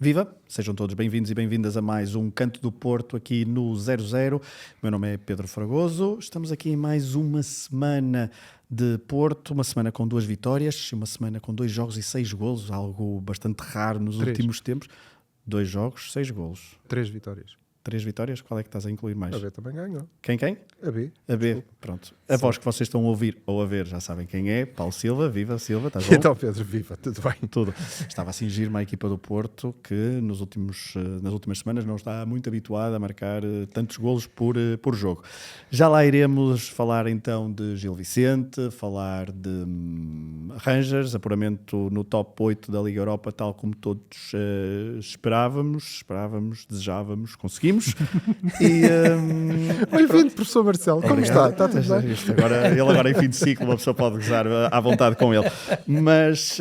Viva! Sejam todos bem-vindos e bem-vindas a mais um Canto do Porto aqui no 00. Meu nome é Pedro Fragoso. Estamos aqui em mais uma semana de Porto, uma semana com 2 vitórias, uma semana com 2 jogos e 6 golos, algo bastante raro nos últimos tempos. 2 jogos, 6 golos. 3 vitórias. 3 vitórias? Qual é que estás a incluir mais? A B também ganhou. Quem? A B. A B, Desculpa. pronto. A voz que vocês estão a ouvir ou a ver já sabem quem é. Paulo Silva, viva Silva, estás bom? Então Pedro, viva, tudo bem? Tudo. Estava a cingir uma equipa do Porto que nas últimas semanas não está muito habituada a marcar tantos golos por jogo. Já lá iremos falar então de Gil Vicente, falar de Rangers, apuramento no top 8 da Liga Europa, tal como todos esperávamos, desejávamos, conseguimos. Bem-vindo, professor Marcelo, como está? Está tudo bem? Ele agora em fim de ciclo, uma pessoa pode gozar à vontade com ele. Mas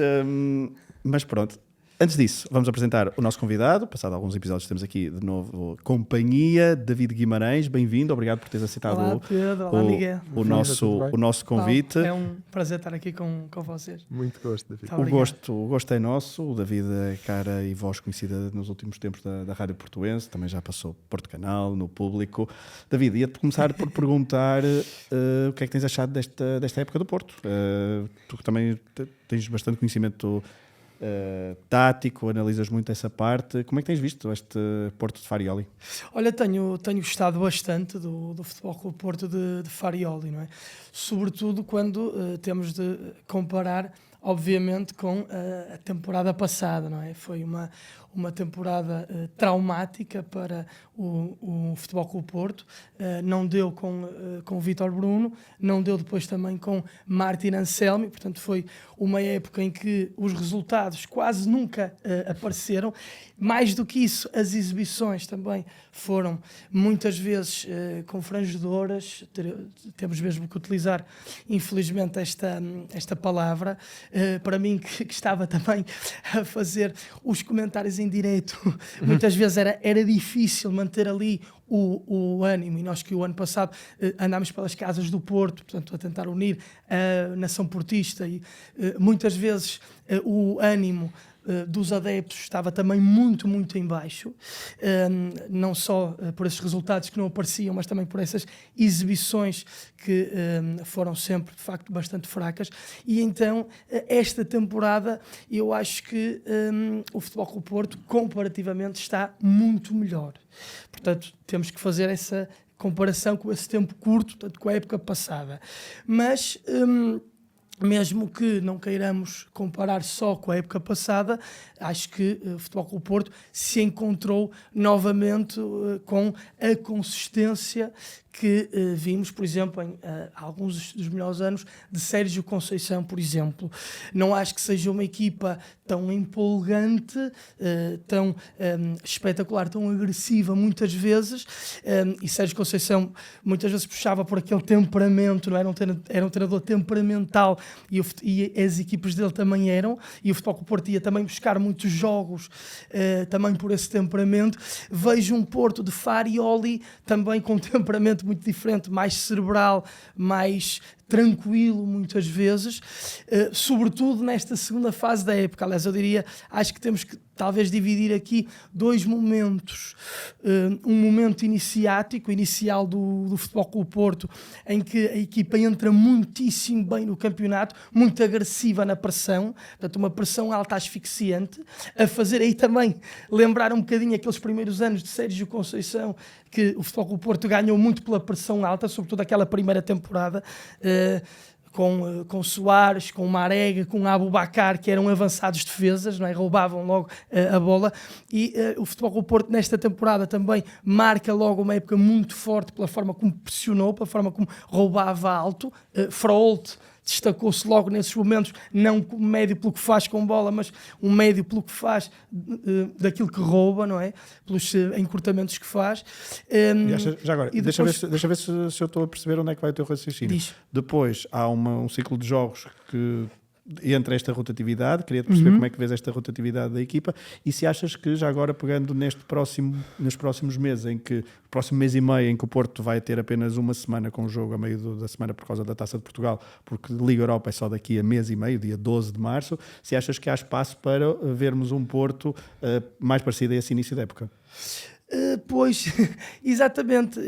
pronto. Antes disso, vamos apresentar o nosso convidado. Passado alguns episódios, temos aqui de novo companhia, David Guimarães. Bem-vindo, obrigado por teres aceitado Olá, Pedro. Olá, Miguel. o nosso convite. É um prazer estar aqui com vocês. Muito gosto, David. Muito O gosto é nosso. O David é cara e voz conhecida nos últimos tempos da Rádio Portuense. Também já passou Porto Canal, no Público. David, ia-te começar por perguntar o que é que tens achado desta época do Porto. Tu também tens bastante conhecimento tático, analisas muito essa parte. Como é que tens visto este Porto de Farioli? Olha, tenho gostado bastante do Futebol Clube Porto de Farioli, não é? Sobretudo quando temos de comparar, obviamente, com a temporada passada, não é? Foi uma temporada traumática para o Futebol Clube Porto. Não deu com o Vítor Bruno, não deu depois também com Martin Anselmi, portanto foi uma época em que os resultados quase nunca apareceram. Mais do que isso, as exibições também foram muitas vezes confrangedoras. Temos mesmo que utilizar, infelizmente, esta palavra. Para mim, que estava também a fazer os comentários em direto, muitas vezes era difícil manter ali o ânimo, e nós que o ano passado andámos pelas casas do Porto, portanto, a tentar unir a nação portista, e muitas vezes o ânimo dos adeptos estava também muito, muito em baixo, não só por esses resultados que não apareciam, mas também por essas exibições que foram sempre, de facto, bastante fracas. E então, esta temporada, eu acho que o Futebol Clube Porto, comparativamente, está muito melhor. Portanto, temos que fazer essa comparação com esse tempo curto, portanto, com a época passada. Mas mesmo que não queiramos comparar só com a época passada, acho que o Futebol Clube Porto se encontrou novamente com a consistência que vimos, por exemplo, em alguns dos melhores anos de Sérgio Conceição, por exemplo. Não acho que seja uma equipa tão empolgante, tão espetacular, tão agressiva muitas vezes, e Sérgio Conceição muitas vezes puxava por aquele temperamento, não era um treinador temperamental, e as equipas dele também eram, e o Futebol Clube Porto ia também buscar muitos jogos também por esse temperamento. Vejo um Porto de Farioli também com um temperamento muito diferente, mais cerebral, mais tranquilo muitas vezes, sobretudo nesta segunda fase da época. Aliás, eu diria, acho que temos que talvez dividir aqui 2 momentos. Um momento inicial do Futebol Clube Porto, em que a equipa entra muitíssimo bem no campeonato, muito agressiva na pressão, portanto uma pressão alta asfixiante, a fazer aí também lembrar um bocadinho aqueles primeiros anos de Sérgio Conceição, que o Futebol Clube Porto ganhou muito pela pressão alta, sobretudo aquela primeira temporada, com Soares, com Marega, com Aboubakar, que eram avançados defesas, não é? Roubavam logo a bola, e o Futebol Clube Porto nesta temporada também marca logo uma época muito forte pela forma como pressionou, pela forma como roubava alto. Froholt destacou-se logo nesses momentos, não como médio pelo que faz com bola, mas um médio pelo que faz daquilo que rouba, não é? Pelos encurtamentos que faz. Já agora, e deixa depois... ver se eu estou a perceber onde é que vai o teu raciocínio. Diz. Depois há um ciclo de jogos que entre esta rotatividade, queria perceber como é que vês esta rotatividade da equipa e se achas que já agora pegando nos próximos meses, próximo mês e meio em que o Porto vai ter apenas uma semana com o jogo a meio da semana por causa da Taça de Portugal, porque Liga Europa é só daqui a mês e meio, dia 12 de março, se achas que há espaço para vermos um Porto mais parecido a esse início da época? Pois, exatamente,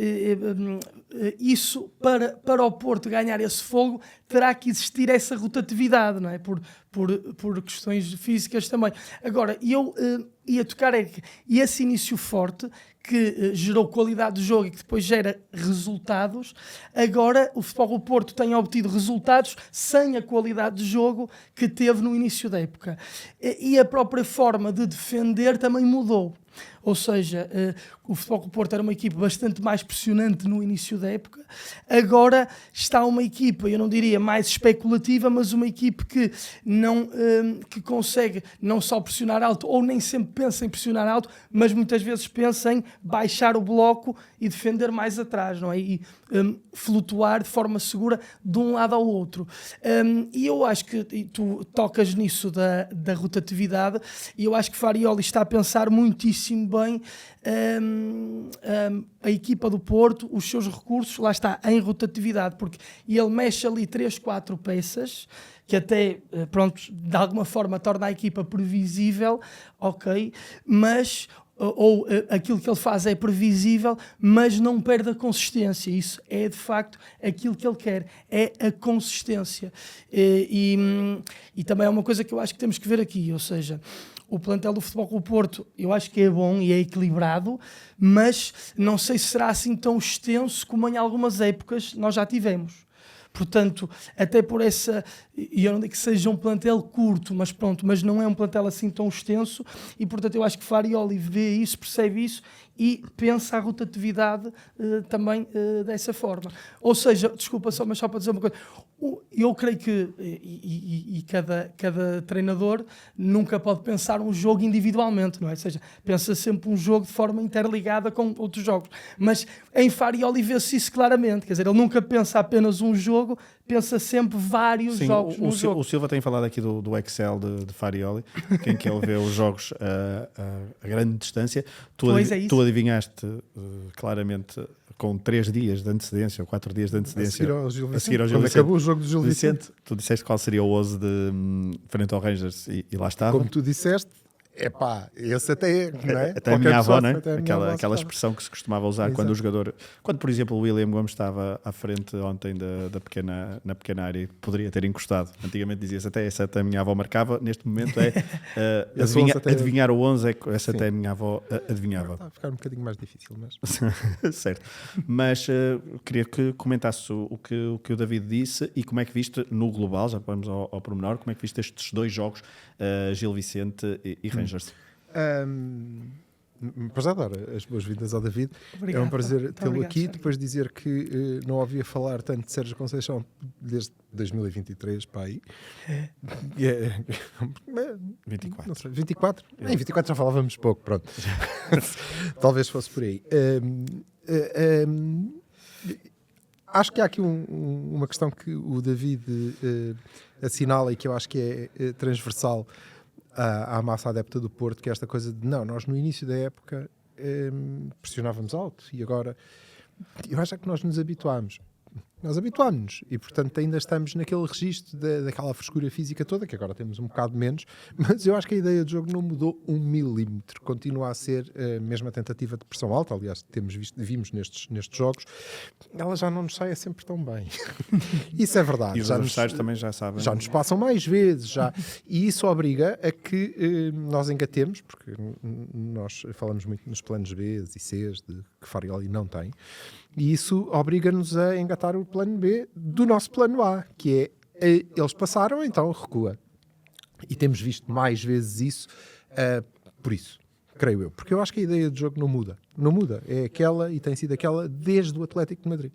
isso para o Porto ganhar esse fogo terá que existir essa rotatividade, não é? Por questões físicas também. Agora, eu ia tocar esse início forte que gerou qualidade de jogo e que depois gera resultados. Agora o Futebol do Porto tem obtido resultados sem a qualidade de jogo que teve no início da época. E a própria forma de defender também mudou. Ou seja, o Futebol do Porto era uma equipe bastante mais pressionante no início da época. Agora está uma equipa, eu não diria mais especulativa, mas uma equipe que consegue não só pressionar alto, ou nem sempre pensa em pressionar alto, mas muitas vezes pensa em baixar o bloco e defender mais atrás, não é? E flutuar de forma segura de um lado ao outro. E eu acho que tu tocas nisso da rotatividade, e eu acho que Farioli está a pensar muitíssimo bem a equipa do Porto, os seus recursos, lá está, em rotatividade, porque ele mexe ali 3, 4 peças que até, pronto, de alguma forma torna a equipa previsível, ok, mas ou aquilo que ele faz é previsível, mas não perde a consistência. Isso é de facto aquilo que ele quer, é a consistência. E também é uma coisa que eu acho que temos que ver aqui, ou seja, o plantel do Futebol Clube do Porto eu acho que é bom e é equilibrado, mas não sei se será assim tão extenso como em algumas épocas nós já tivemos. Portanto, até por essa, e eu não digo que seja um plantel curto, mas pronto, mas não é um plantel assim tão extenso, e portanto eu acho que Farioli vê isso, percebe isso e pensa a rotatividade também dessa forma. Ou seja, desculpa mas só para dizer uma coisa, eu creio que e cada treinador nunca pode pensar um jogo individualmente, não é? Ou seja, pensa sempre um jogo de forma interligada com outros jogos, mas em Farioli vê-se isso claramente, quer dizer, ele nunca pensa apenas um jogo, pensa sempre vários jogos no jogo. O Silva tem falado aqui do Excel de Farioli, em que ele vê os jogos a grande distância. Tu adivinhaste claramente com 3 dias de antecedência ou 4 dias de antecedência a seguir ao Gil Vicente. Quando acabou o jogo do Gil Vicente. Tu disseste qual seria o 11 frente ao Rangers e lá estava. Como tu disseste, esse até, não é? Até a minha avó, não é? Aquela expressão que se costumava usar. Exato. Quando o jogador, por exemplo o William Gomes estava à frente ontem na pequena área, poderia ter encostado. Antigamente dizia-se até essa até a minha avó marcava, neste momento adivinhar o 11, essa até a minha avó adivinhava. Está a ficar um bocadinho mais difícil, mas... Certo. Mas queria que comentasse o que o David disse e como é que viste no global, já vamos ao pormenor, como é que viste estes 2 jogos, Gil Vicente e Rangers. Para já dar as boas-vindas ao David. Obrigado, é um prazer tê-lo aqui, Sérgio. depois dizer que não ouvia falar tanto de Sérgio Conceição desde 2023 para aí. 24. Não sei, 24? Em 24 já falávamos pouco, pronto. Talvez fosse por aí. Acho que há aqui uma questão que o David assinala e que eu acho que é transversal à massa adepta do Porto, que é esta coisa de nós no início da época pressionávamos alto e agora eu acho que nós nos habituámos. Nós habituámos-nos e, portanto, ainda estamos naquele registro daquela frescura física toda, que agora temos um bocado menos, mas eu acho que a ideia de jogo não mudou 1 milímetro. Continua a ser a mesma tentativa de pressão alta, aliás, vimos nestes jogos, ela já não nos sai sempre tão bem. Isso é verdade. E os adversários também já sabem. Já nos passam mais vezes, e isso obriga a que nós engatemos, porque nós falamos muito nos planos B e C que Farioli não tem, e isso obriga-nos a engatar o plano B do nosso plano A, que é eles passaram, então recua. E temos visto mais vezes isso por isso, creio eu. Porque eu acho que a ideia de jogo não muda. Não muda. É aquela e tem sido aquela desde o Atlético de Madrid,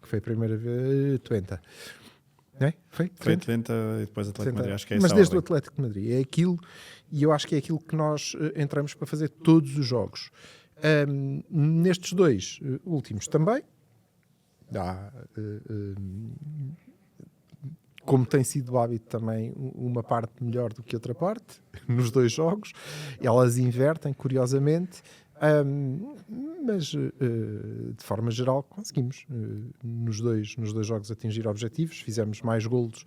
que foi a primeira vez Twente. Não é? Foi Twente e depois Atlético de Madrid. Acho que é mas desde o Atlético de Madrid. É aquilo, e eu acho que é aquilo que nós entramos para fazer todos os jogos. Nestes 2 últimos também como tem sido o hábito também, uma parte melhor do que outra parte, nos 2 jogos. Elas invertem, curiosamente, mas de forma geral conseguimos nos dois jogos atingir objetivos. Fizemos mais golos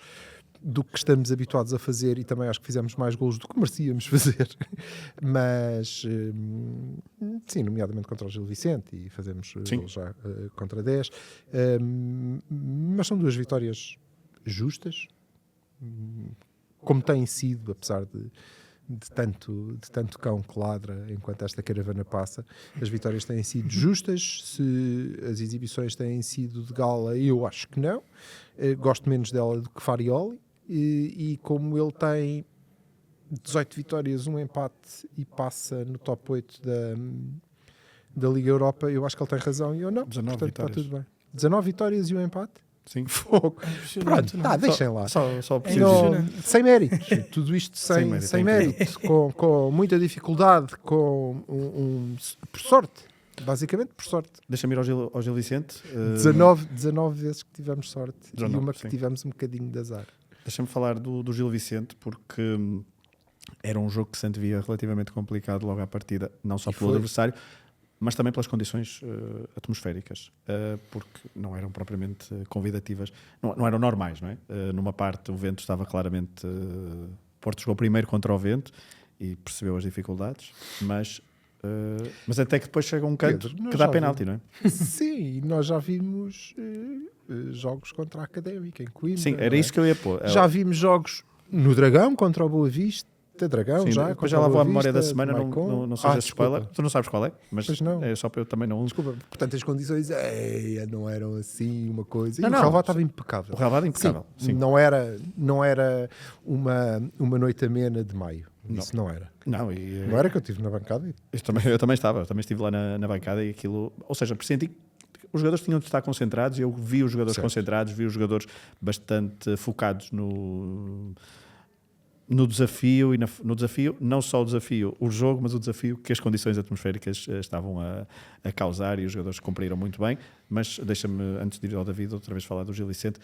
do que estamos habituados a fazer e também acho que fizemos mais golos do que merecíamos fazer. Mas, sim, nomeadamente contra o Gil Vicente, e fazemos golos já contra 10. Mas são 2 vitórias justas, como têm sido, apesar de tanto cão que ladra enquanto esta caravana passa. As vitórias têm sido justas. Se as exibições têm sido de gala, eu acho que não. Gosto menos dela do que Farioli, e como ele tem 18 vitórias, 1 empate e passa no top 8 da Liga Europa, eu acho que ele tem razão e eu não. 19 Portanto, vitórias. está tudo bem. 19 vitórias e 1 empate? Sim. Fogo. Impressionante, Pronto, não? tá, deixem lá. Só É preciso Não, dizer. impressionante. sem méritos. Tudo isto sem Sem mérito, mérito, com muita dificuldade, com por sorte. Basicamente por sorte. Deixa-me ir ao Gil Vicente. 19 vezes que tivemos sorte 19, e uma que sim. tivemos um bocadinho de azar. Deixa-me falar do Gil Vicente, porque era um jogo que se antevia relativamente complicado logo à partida, não só E pelo foi. adversário, mas também pelas condições atmosféricas, porque não eram propriamente convidativas, não eram normais, não é? Numa parte o vento estava claramente... Porto jogou primeiro contra o vento e percebeu as dificuldades, mas até que depois chega um canto Pedro, nós que dá já penalti, vimos. não é? Sim, nós já vimos jogos contra a Académica em Coimbra. Sim, era não é? isso que eu ia pôr. Já vimos jogos no Dragão contra o Boa Vista. Dragão, Sim, já, depois contra já lá o vou à Boa memória da Vista, semana, Maicon. não seja spoiler. Desculpa. Tu não sabes qual é, mas Pois não. é só para eu também não... Desculpa, portanto as condições não eram assim uma coisa. Não, E não. o relvado estava impecável. O relvado é impecável. Sim. Não era uma noite amena de maio. Não. Isso não era. Não, e, Não era que eu estive na bancada. eu também estive lá na bancada e aquilo, ou seja, pressenti que os jogadores tinham de estar concentrados. Eu vi os jogadores Certo. concentrados, vi os jogadores bastante focados no desafio e no desafio, não só o desafio, o jogo, mas o desafio que as condições atmosféricas estavam a causar, e os jogadores cumpriram muito bem. Mas deixa-me, antes de ir ao David, outra vez falar do Gil Vicente.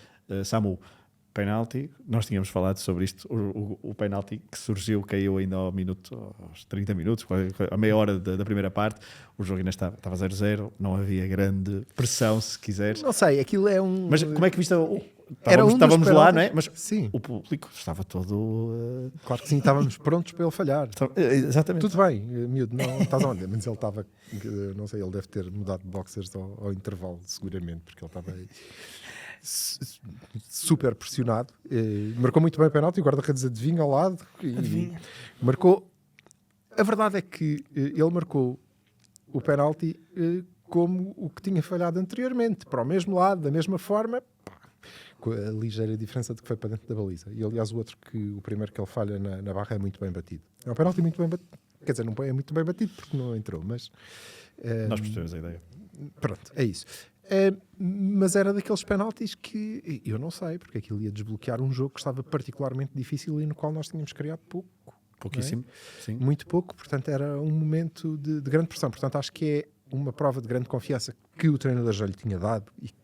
Samu, penalti, nós tínhamos falado sobre isto, o penalti que surgiu, caiu ainda aos 30 minutos, a meia hora da primeira parte. O jogo ainda estava 0-0, não havia grande pressão, se quiseres. Não sei, aquilo é um... Mas como é que viste? Era um dos Estávamos lá, penaltis. não é? Mas Sim, o público estava todo... claro que sim, estávamos prontos para ele falhar. exatamente. Tudo bem, miúdo, não estás onde? Mas ele estava, não sei, ele deve ter mudado de boxers ao intervalo, seguramente, porque ele estava super pressionado. Marcou muito bem o penalti, o guarda-redes adivinha ao lado. Adivinha. Marcou. A verdade é que ele marcou o penalti como o que tinha falhado anteriormente, para o mesmo lado, da mesma forma, com a ligeira diferença de que foi para dentro da baliza. E aliás o primeiro que ele falha na barra é muito bem batido. É um penalti muito bem batido. Quer dizer, não é muito bem batido porque não entrou, mas... Nós percebemos a ideia. Pronto, é isso. Mas era daqueles penaltis que eu não sei, porque aquilo ia desbloquear um jogo que estava particularmente difícil e no qual nós tínhamos criado pouco. Pouquíssimo, sim. Muito pouco, portanto era um momento de grande pressão. Portanto acho que é uma prova de grande confiança que o treinador já lhe tinha dado e que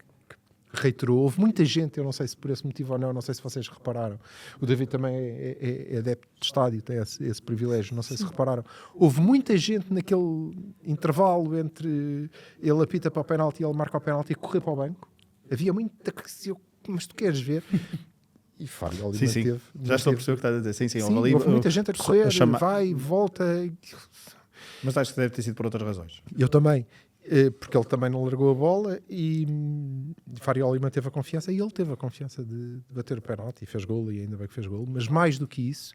reiterou. Houve muita gente, eu não sei se por esse motivo ou não sei se vocês repararam. O David também é adepto de estádio, tem esse privilégio, não sei se repararam. Houve muita gente naquele intervalo entre ele apita para o penalti e ele marca o penalti e correr para o banco. Havia muita... Mas tu queres ver? E Fábio ali Sim. manteve. Já estou a perceber o que estás a dizer. Sim, Sim, ali, houve muita gente a correr, vai, volta. Mas acho que deve ter sido por outras razões. Eu também, porque ele também não largou a bola e Farioli manteve a confiança e ele teve a confiança de bater o penalti e fez golo, e ainda bem que fez golo. Mas mais do que isso,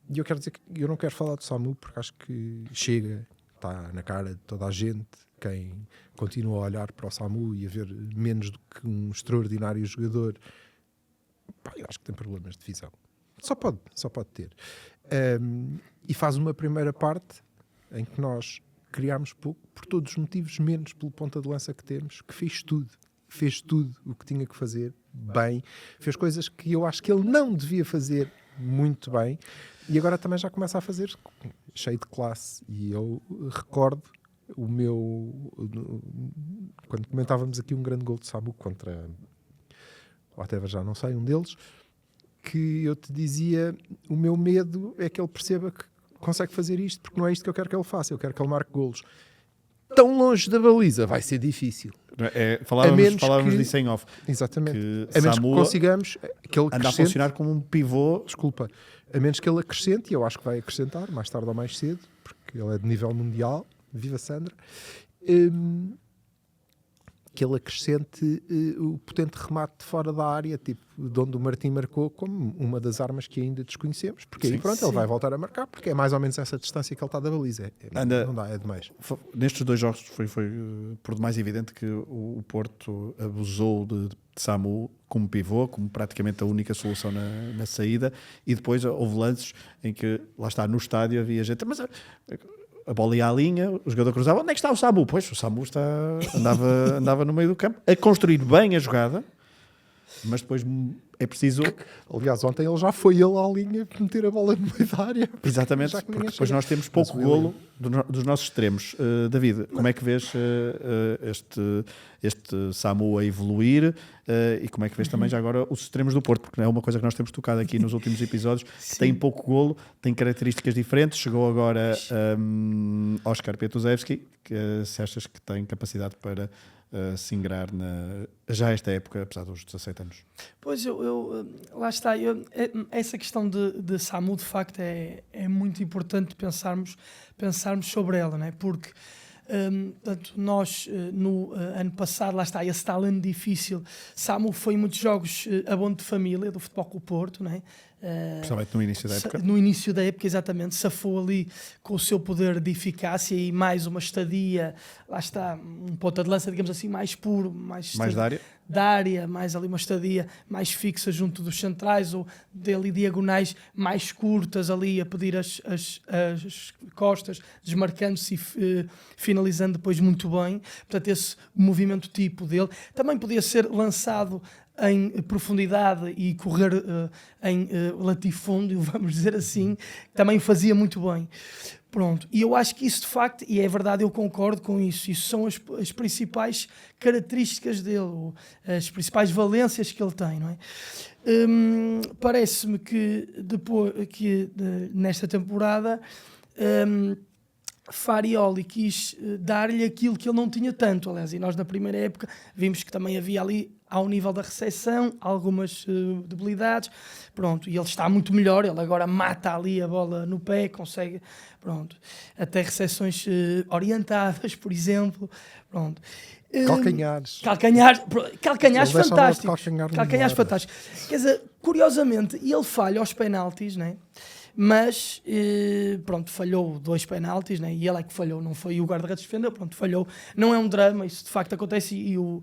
e eu quero dizer que eu não quero falar do Samu porque acho que chega, está na cara de toda a gente, quem continua a olhar para o Samu e a ver menos do que um extraordinário jogador. Pá, eu acho que tem problemas de visão. Só pode ter. E faz uma primeira parte em que nós criámos pouco, por todos os motivos, menos pelo ponta de lança que temos, que fez tudo o que tinha que fazer bem, fez coisas que eu acho que ele não devia fazer muito bem, e agora também já começa a fazer cheio de classe. E eu recordo quando comentávamos aqui um grande gol de Samu contra... ou até já não sei, um deles, que eu te dizia, o meu medo é que ele perceba que consegue fazer isto, porque não é isto que eu quero que ele faça, eu quero que ele marque golos. Tão longe da baliza vai ser difícil. Falávamos disso em off. Exatamente. Que A menos Samu que consigamos que ele anda a funcionar como um pivô. Desculpa. A menos que ele acrescente, e eu acho que vai acrescentar, mais tarde ou mais cedo, porque ele é de nível mundial, viva Sandra, que ele acrescente o potente remate de fora da área, tipo de onde o Martim marcou, como uma das armas que ainda desconhecemos, porque aí pronto, ele vai voltar a marcar, porque é mais ou menos essa distância que ele está da baliza. Não dá, é demais. Nestes 2 jogos foi por demais evidente que o Porto abusou de Samu como pivô, como praticamente a única solução na saída, e depois houve lances em que, lá está, no estádio havia gente, mas a bola ia à linha, o jogador cruzava, onde é que está o Samu? Pois, o Samu andava no meio do campo a construir bem a jogada, mas depois é preciso... Aliás, ontem ele já foi à linha meter a bola no meio da área. Exatamente, porque depois nós temos pouco golo dos nossos extremos. David, como é que vês este Samu a evoluir e como é que vês também já agora os extremos do Porto? Porque é uma coisa que nós temos tocado aqui nos últimos episódios, que tem pouco golo, tem características diferentes. Chegou agora Oscar Petrusevski, que se achas que tem capacidade para se ingrar já esta época, apesar dos 17 anos. Pois, lá está, essa questão de Samu, de facto, é muito importante pensarmos sobre ela, não é? Porque portanto, nós no ano passado, lá está, esse tal ano difícil, Samu foi em muitos jogos abono de família do Futebol Clube Porto, não é? Principalmente no início da época. No início da época, exatamente, safou ali com o seu poder de eficácia e mais uma estadia, lá está, um ponta de lança, digamos assim, mais puro, mais da área, mais ali uma estadia mais fixa junto dos centrais ou dali diagonais mais curtas ali a pedir as costas, desmarcando-se e finalizando depois muito bem. Portanto, esse movimento tipo dele também podia ser lançado em profundidade e correr em latifúndio, vamos dizer assim, também fazia muito bem. Pronto, e eu acho que isso de facto, e é verdade, eu concordo com isso são as principais características dele, as principais valências que ele tem, não é? Parece-me que nesta temporada Farioli quis dar-lhe aquilo que ele não tinha tanto, aliás, e nós na primeira época vimos que também havia ali, ao nível da recepção, algumas debilidades, pronto, e ele está muito melhor, ele agora mata ali a bola no pé, consegue, pronto, até recepções orientadas, por exemplo, pronto. Calcanhares fantásticos. Calcanhares fantásticos. Quer dizer, curiosamente, ele falha aos penaltis, né? Mas pronto, falhou 2 penaltis, né? E ele é que falhou, não foi o guarda-redes defendeu, pronto, falhou. Não é um drama, isso de facto acontece e o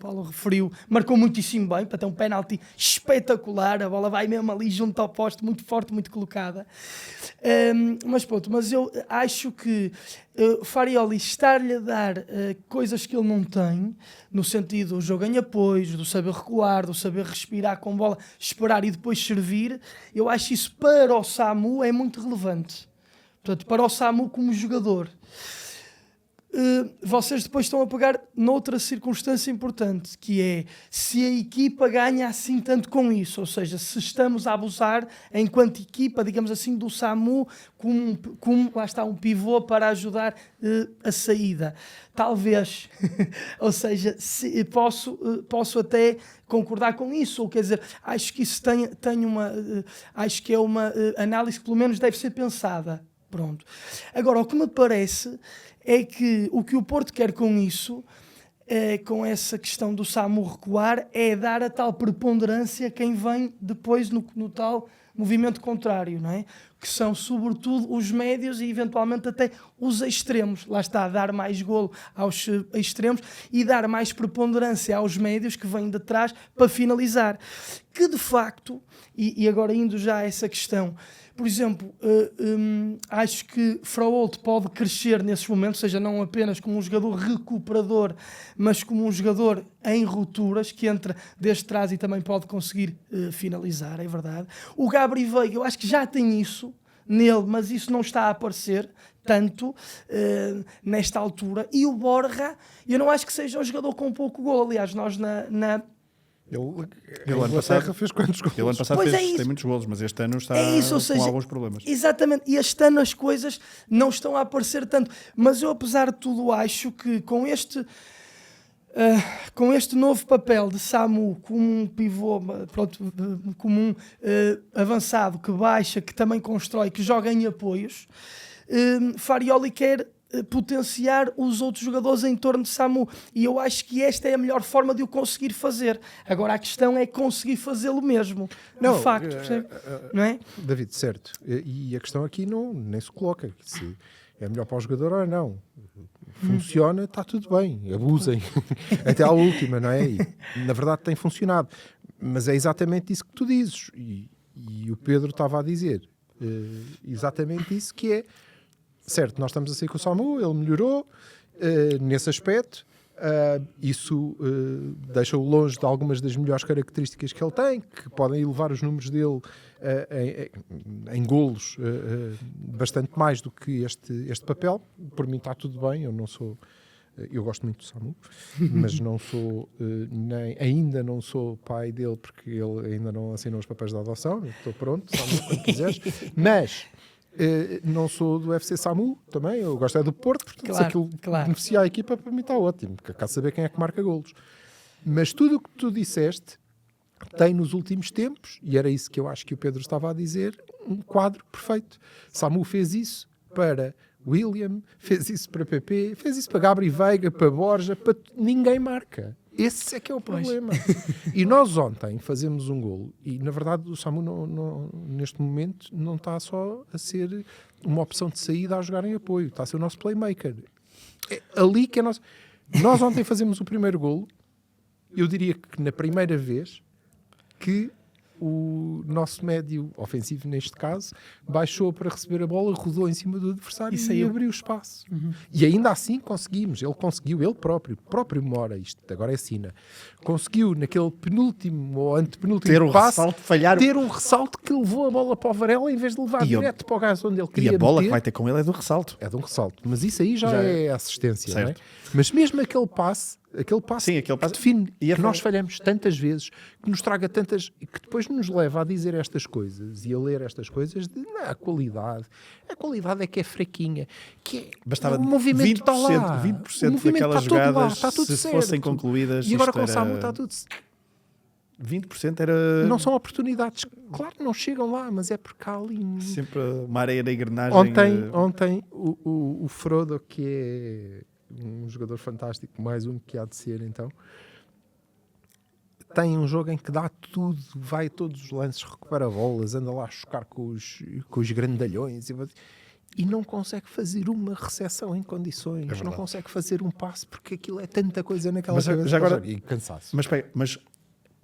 Paulo referiu, marcou muitíssimo bem, para ter um penalti espetacular, a bola vai mesmo ali junto ao poste, muito forte, muito colocada. Mas pronto, mas eu acho que Farioli estar-lhe a dar coisas que ele não tem, no sentido do jogo em apoios, do saber recuar, do saber respirar com bola, esperar e depois servir, eu acho isso para o Samu é muito relevante. Portanto, para o Samu como jogador. Vocês depois estão a pegar noutra circunstância importante, que é se a equipa ganha assim tanto com isso, ou seja, se estamos a abusar enquanto equipa, digamos assim, do Samu como lá está um pivô para ajudar a saída. Talvez, ou seja, posso até concordar com isso, ou quer dizer, acho que isso acho que é uma análise que pelo menos deve ser pensada. Pronto. Agora, o que me parece é que o que o Porto quer com isso, com essa questão do Samu recuar, é dar a tal preponderância a quem vem depois no tal movimento contrário, não é? Que são sobretudo os médios e eventualmente até os extremos. Lá está, dar mais golo aos extremos e dar mais preponderância aos médios que vêm de trás para finalizar. Que de facto, e agora indo já a essa questão, por exemplo, acho que Fraolt pode crescer nesses momentos, seja não apenas como um jogador recuperador, mas como um jogador em rupturas, que entra desde trás e também pode conseguir finalizar, é verdade. O Gabriel Veiga, eu acho que já tem isso nele, mas isso não está a aparecer tanto nesta altura. E o Borja, eu não acho que seja um jogador com pouco gol. Aliás, nós Ele ano ano passado passado fez quantos gols? Ele ano passado Pois é tem isso. muitos golos, mas este ano está É isso, ou seja, com alguns problemas. Exatamente, e este ano as coisas não estão a aparecer tanto. Mas eu, apesar de tudo, acho que com este novo papel de Samu como um pivô, pronto, como um avançado que baixa, que também constrói, que joga em apoios, Farioli quer potenciar os outros jogadores em torno de Samu, e eu acho que esta é a melhor forma de o conseguir fazer. Agora a questão é conseguir fazê-lo mesmo, de facto, percebe? Não é? David, certo. E a questão aqui nem se coloca se é melhor para o jogador ou não. Funciona, está tudo bem, abusem até à última, não é? E, na verdade tem funcionado, mas é exatamente isso que tu dizes, e o Pedro estava a dizer exatamente isso, que é certo, nós estamos a sair com o Samu, ele melhorou nesse aspecto, isso deixa-o longe de algumas das melhores características que ele tem, que podem elevar os números dele em golos bastante mais do que este papel. Por mim está tudo bem, eu gosto muito do Samu, mas não sou ainda não sou pai dele, porque ele ainda não assinou os papéis de adoção. Estou pronto, Samu, quando quiseres, mas não sou do FC Samu também, eu gosto do Porto, portanto se aquilo beneficia a equipa, para mim está ótimo, porque quero saber quem é que marca golos. Mas tudo o que tu disseste tem nos últimos tempos, e era isso que eu acho que o Pedro estava a dizer, um quadro perfeito. Samu fez isso para William, fez isso para PP, fez isso para Gabri Veiga, para Borja, ninguém marca. Esse é que é o problema. E nós ontem fazemos um golo, e na verdade o Samu neste momento não está só a ser uma opção de saída a jogar em apoio, está a ser o nosso playmaker. É ali que é nosso. Nós ontem fazemos o primeiro golo, eu diria que na primeira vez que o nosso médio ofensivo, neste caso, baixou para receber a bola, rodou em cima do adversário e abriu espaço. E ainda assim conseguimos. Ele conseguiu, ele próprio Mora, isto agora é Sina, conseguiu naquele penúltimo ou antepenúltimo ter um passe, ressalto, falhar. Ter um ressalto que levou a bola para o Varela em vez de levar direto para o gajo onde ele queria meter. E a bola meter. Que vai ter com ele é do ressalto. É de um ressalto. Mas isso aí já é assistência, certo. não é? Mas mesmo aquele passe Sim, aquele passe define que nós falhamos tantas vezes, que nos traga tantas, e que depois nos leva a dizer estas coisas e a ler estas coisas de a qualidade é que é fraquinha, que bastava o movimento 20%, está lá, 20% daquelas jogadas, está tudo se certo. fossem concluídas, e agora com o Samu está tudo 20% era... Não são oportunidades, claro que não chegam lá, mas é porque há ali sempre uma areia na engrenagem. Ontem o Frodo, que é um jogador fantástico, mais um que há de ser então, tem um jogo em que dá tudo, vai a todos os lances, recupera bolas, anda lá a chocar com os grandalhões e não consegue fazer uma recepção em condições, não consegue fazer um passe, porque aquilo é tanta coisa naquela cabeça. Já agora, e cansaço. Mas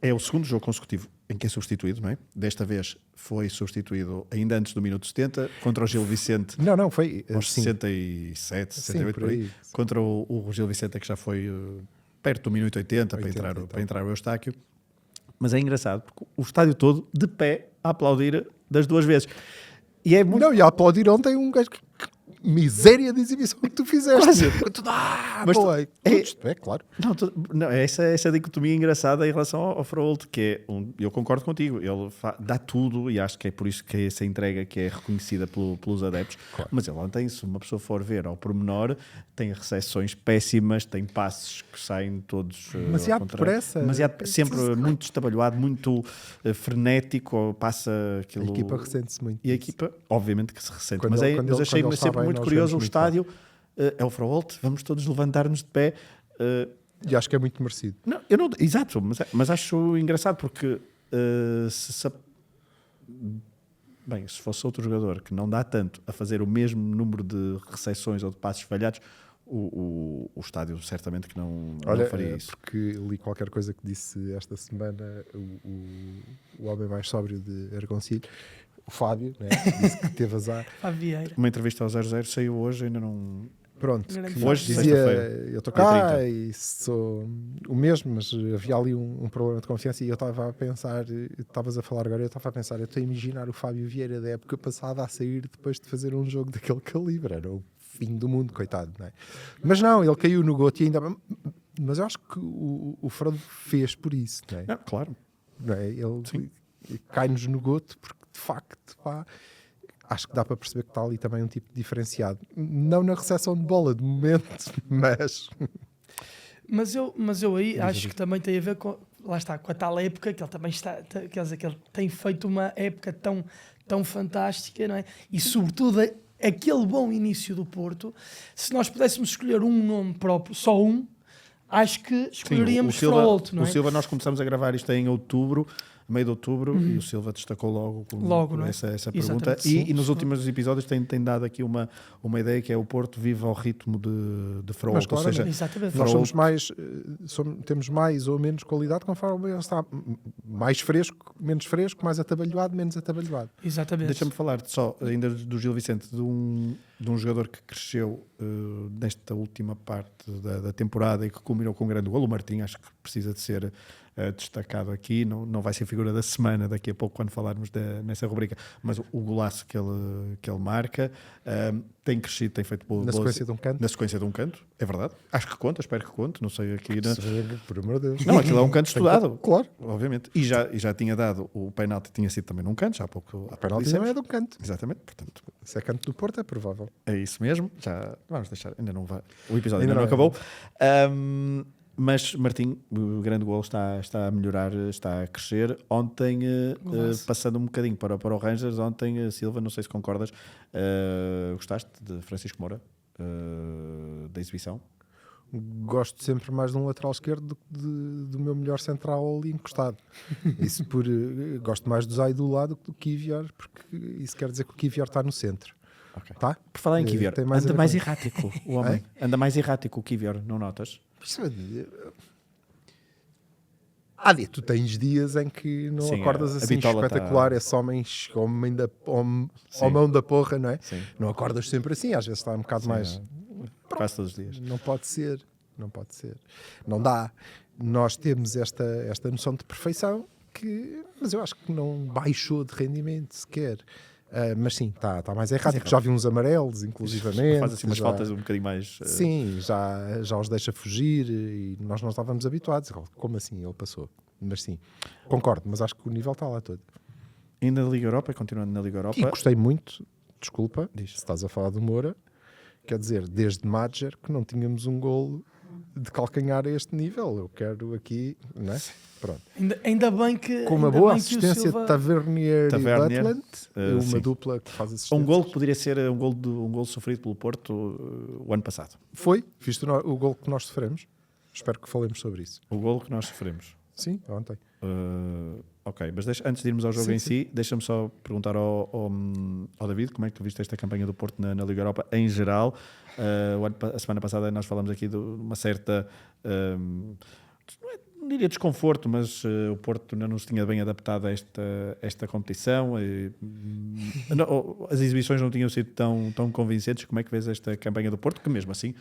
é o segundo jogo consecutivo em que é substituído, não é? Desta vez foi substituído ainda antes do minuto 70 contra o Gil Vicente. Não, foi aos 67, 68 por aí. Contra o Gil Vicente, que já foi perto do minuto 80 para entrar o Eustáquio. Mas é engraçado, porque o estádio todo de pé a aplaudir das duas vezes. E é muito... Não, e a aplaudir ontem um gajo que miséria de exibição que tu fizeste. Mas claro. Não, essa dicotomia engraçada em relação ao Fraolt, que é eu concordo contigo, ele dá tudo e acho que é por isso que é essa entrega que é reconhecida pelos adeptos. Claro. Mas ele ontem, se uma pessoa for ver ao pormenor, tem recepções péssimas, tem passes que saem todos demasiado depressa, sempre muito estabalhado, muito frenético, passa aquilo. A equipa ressente-se muito. E a equipa, obviamente, que se ressente. Mas achei-me sempre muito curioso o estádio. É o Fraolt, vamos todos levantar-nos de pé. E acho que é muito merecido. Exato, mas acho engraçado porque se fosse outro jogador que não dá tanto a fazer o mesmo número de recepções ou de passos falhados, o estádio certamente que não faria isso. Porque li qualquer coisa que disse esta semana o homem mais sóbrio de Argoncilho, o Fábio, né? Disse que teve azar. Uma entrevista ao 00 saiu hoje, ainda não... Pronto, que hoje dizia, eu estou cá e sou o mesmo, mas havia ali um problema de confiança e eu estava a pensar, estavas a falar agora, eu estava a pensar, eu estou a imaginar o Fábio Vieira da época passada a sair depois de fazer um jogo daquele calibre, era o fim do mundo, coitado, não é? Mas não, ele caiu no goto e ainda... Mas eu acho que o Frodo fez por isso, não é? Não, claro. Não é? Ele cai-nos no goto porque, de facto, pá, acho que dá para perceber que está ali também um tipo diferenciado. Não na recepção de bola, de momento, mas... Mas eu aí acho que também tem a ver com, lá está, com a tal época que ele também está, quer dizer, que ele tem feito uma época tão fantástica, não é? E sobretudo aquele bom início do Porto. Se nós pudéssemos escolher um nome próprio, só um, acho que escolheríamos Froholt, não é? O Silva, nós começamos a gravar isto em outubro, meio de outubro, e o Silva destacou logo não é? essa pergunta. E nos últimos episódios tem dado aqui uma ideia que é o Porto vive ao ritmo de Froholt. Mas, ou seja, exatamente. nós temos mais ou menos qualidade conforme ele está mais fresco, menos fresco, mais atabalhoado, menos atabalhoado. Exatamente. Deixa-me falar só ainda do Gil Vicente, de um jogador que cresceu nesta última parte da temporada e que culminou com um grande golo. O Martim, acho que precisa de ser destacado aqui, não vai ser figura da semana daqui a pouco quando falarmos nessa rubrica, mas o golaço que ele marca, tem crescido, tem feito boas... Na sequência de um canto? Na sequência de um canto, é verdade. Acho que conta, espero que conte, não sei aqui... Por amor de Deus. Não, aquilo é um canto estudado. Claro. Obviamente. E já tinha dado, o penalti tinha sido também num canto, já há pouco... O penalti não é de um canto. Exatamente, portanto... Se é canto do Porto é provável. É isso mesmo, já vamos deixar, ainda não vai, o episódio ainda não acabou. Mas Martim, o grande gol está a melhorar, está a crescer. Ontem, passando um bocadinho para o Rangers, ontem, Silva, não sei se concordas, gostaste de Francisco Moura, da exibição? Gosto sempre mais de um lateral esquerdo do meu melhor central ali encostado. Isso gosto mais do Zaidu lá do que do Kivior, porque isso quer dizer que o Kivior está no centro. Okay. Tá? Por falar em Kivior, anda mais errático o homem. É? Anda mais errático o Kivior, não notas? Tu tens dias em que não acordas assim espetacular, esse homem ao mão da porra, não é? Sim. Não acordas sempre assim, às vezes está um bocado mais... Quase todos os dias. Não pode ser. Não dá. Nós temos esta noção de perfeição mas eu acho que não baixou de rendimento sequer. Mas sim, está mais errado. Já vi uns amarelos, inclusivamente. Faz assim umas faltas um bocadinho mais... Sim, já os deixa fugir e nós não estávamos habituados. Como assim ele passou? Mas sim, concordo, mas acho que o nível está lá todo. E na Liga Europa, continuando na Liga Europa... E gostei muito, desculpa, Diz. se estás a falar do Moura, quer dizer, desde Madger que não tínhamos um golo de calcanhar a este nível. Eu quero aqui, não é? Pronto. Ainda bem que... Com uma boa assistência de Tavernier e Butland, uma dupla que faz assistência. Um golo que poderia ser um golo sofrido pelo Porto o ano passado. Foi? Viste o golo que nós sofremos? Espero que falemos sobre isso. O golo que nós sofremos. Sim, ontem. Ok, mas antes de irmos ao jogo si, deixa-me só perguntar ao David como é que tu viste esta campanha do Porto na Liga Europa em geral. A semana passada nós falamos aqui de uma certa... não diria desconforto, mas o Porto ainda não se tinha bem adaptado a esta competição. As exibições não tinham sido tão convincentes. Como é que vês esta campanha do Porto? Que mesmo assim,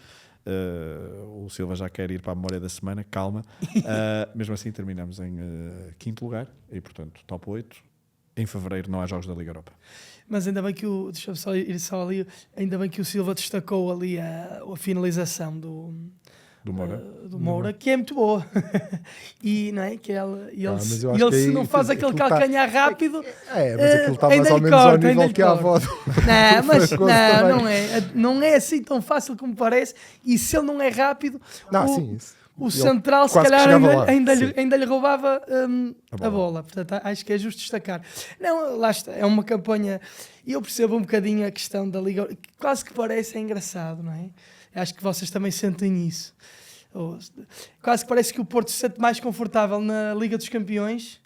o Silva já quer ir para a memória da semana, calma. Mesmo assim terminamos em quinto lugar e, portanto, top 8. Em fevereiro não há jogos da Liga Europa. Mas ainda bem que deixa-me só ir ali, ainda bem que o Silva destacou ali a finalização do Moura, que é muito boa. E não é que ele se não faz aquele calcanhar rápido, mas aquilo está mais ou menos ao nível que a avó. Não é assim tão fácil como parece. E se ele não é rápido, o central se calhar ainda lhe roubava a bola. Portanto, acho que é justo destacar. Não, lá está, é uma campanha, e eu percebo um bocadinho a questão da Liga, que quase que parece engraçado, não é? Acho que vocês também sentem isso. Quase que parece que o Porto se sente mais confortável na Liga dos Campeões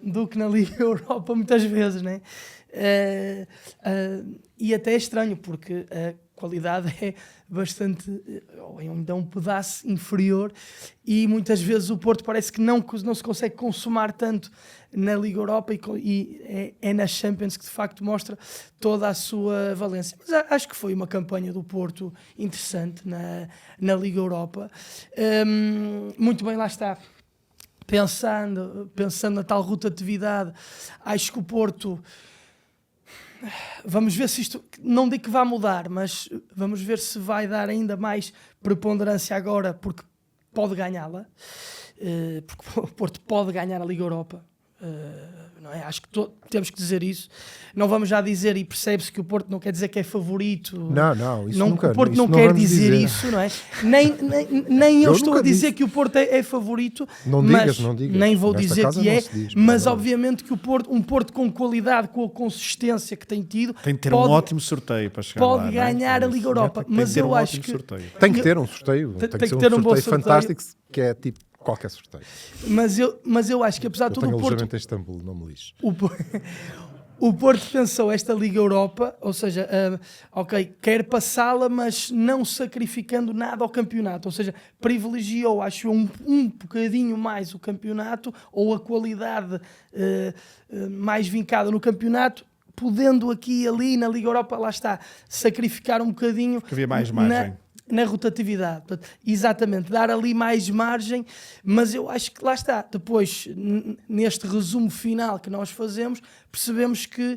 do que na Liga Europa muitas vezes, não é? E até é estranho, porque a qualidade é bastante, ou ainda um pedaço inferior, e muitas vezes o Porto parece que não se consegue consumar tanto na Liga Europa, e é na Champions que de facto mostra toda a sua valência. Mas acho que foi uma campanha do Porto interessante na Liga Europa. Muito bem, lá está. Pensando na tal rotatividade, acho que o Porto... Vamos ver se isto, não digo que vai mudar, mas vamos ver se vai dar ainda mais preponderância agora, porque pode ganhá-la, porque o Porto pode ganhar a Liga Europa. Não é? Acho que temos que dizer isso. Não vamos já dizer, e percebe-se que o Porto não quer dizer que é favorito. Não, isso nunca. O Porto isso não quer dizer isso, não é? Nem eu estou a dizer que o Porto é favorito. Não digas. Nem vou Nesta dizer casa que é, diz, mas obviamente que um Porto com qualidade, com a consistência que tem tido, tem que ter um ótimo sorteio para chegar lá. Pode ganhar a Liga Europa. Mas eu acho que tem que ter um sorteio. Tem que ser um sorteio fantástico, que é tipo qualquer sorteio. Mas eu acho que apesar de tudo, o Porto... alojamento em Istambul, não me lixe. O Porto pensou esta Liga Europa, ou seja, quer passá-la, mas não sacrificando nada ao campeonato, ou seja, privilegiou, acho um bocadinho mais o campeonato, ou a qualidade mais vincada no campeonato, podendo aqui e ali na Liga Europa, lá está, sacrificar um bocadinho... Que havia mais margem. Na rotatividade, exatamente, dar ali mais margem, mas eu acho que lá está, depois neste resumo final que nós fazemos, percebemos que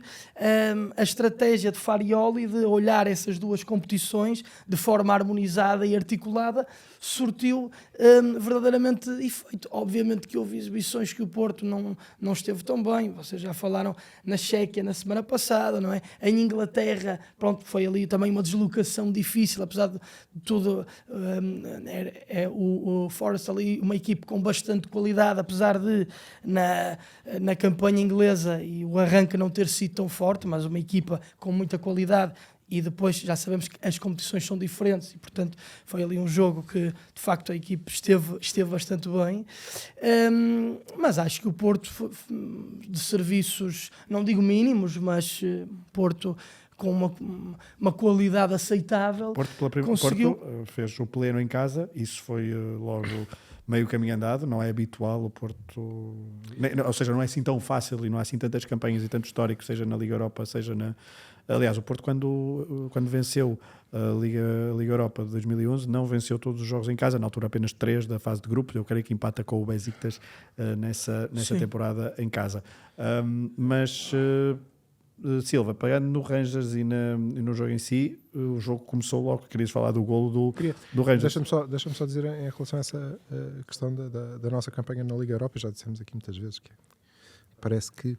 a estratégia de Farioli de olhar essas duas competições de forma harmonizada e articulada surtiu verdadeiramente efeito. Obviamente que houve exibições que o Porto não esteve tão bem, vocês já falaram na Chequia na semana passada, não é? Em Inglaterra, pronto, foi ali também uma deslocação difícil, apesar de tudo, o Forest ali, uma equipe com bastante qualidade, apesar de na campanha inglesa e o arranque não ter sido tão forte, mas uma equipa com muita qualidade. E depois já sabemos que as competições são diferentes e, portanto, foi ali um jogo que, de facto, a equipe esteve bastante bem. Mas acho que o Porto, de serviços, não digo mínimos, mas Porto com uma qualidade aceitável. Porto fez o pleno em casa, isso foi logo meio caminho andado, não é habitual o Porto, ou seja, não é assim tão fácil e não há assim tantas campanhas e tanto histórico, seja na Liga Europa, seja na... Aliás, o Porto quando venceu a Liga Europa de 2011 não venceu todos os jogos em casa, na altura apenas 3 da fase de grupos, eu creio que empata com o Besiktas nessa temporada em casa. Silva, pegando no Rangers e no jogo em si, o jogo começou logo. Querias falar do golo do Rangers? Deixa-me só dizer em relação a essa questão da nossa campanha na Liga Europa, já dissemos aqui muitas vezes que parece que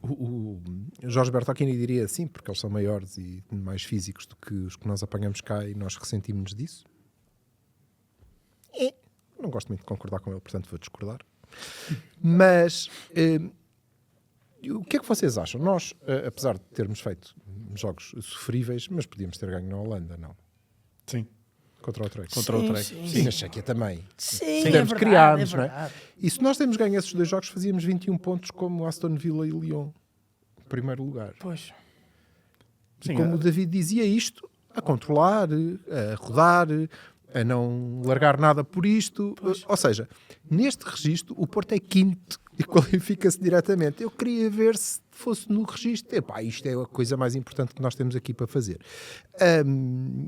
o Jorge Bertocchini diria assim, porque eles são maiores e mais físicos do que os que nós apanhamos cá e nós ressentimos disso. Não gosto muito de concordar com ele, portanto vou discordar. Mas o que é que vocês acham? Nós, apesar de termos feito jogos sofríveis, mas podíamos ter ganho na Holanda, não? Sim. Contra o Trek. Sim. Na Chequia também. Sim, Temos criados, não é? verdade. E se nós temos ganho esses 2 jogos, fazíamos 21 pontos como Aston Villa e Lyon. Em primeiro lugar. Pois. E como o David dizia, isto a controlar, a rodar, a não largar nada por isto. Pois. Ou seja, neste registro, o Porto é quinto e qualifica-se diretamente. Eu queria ver se fosse no registro. Isto é a coisa mais importante que nós temos aqui para fazer.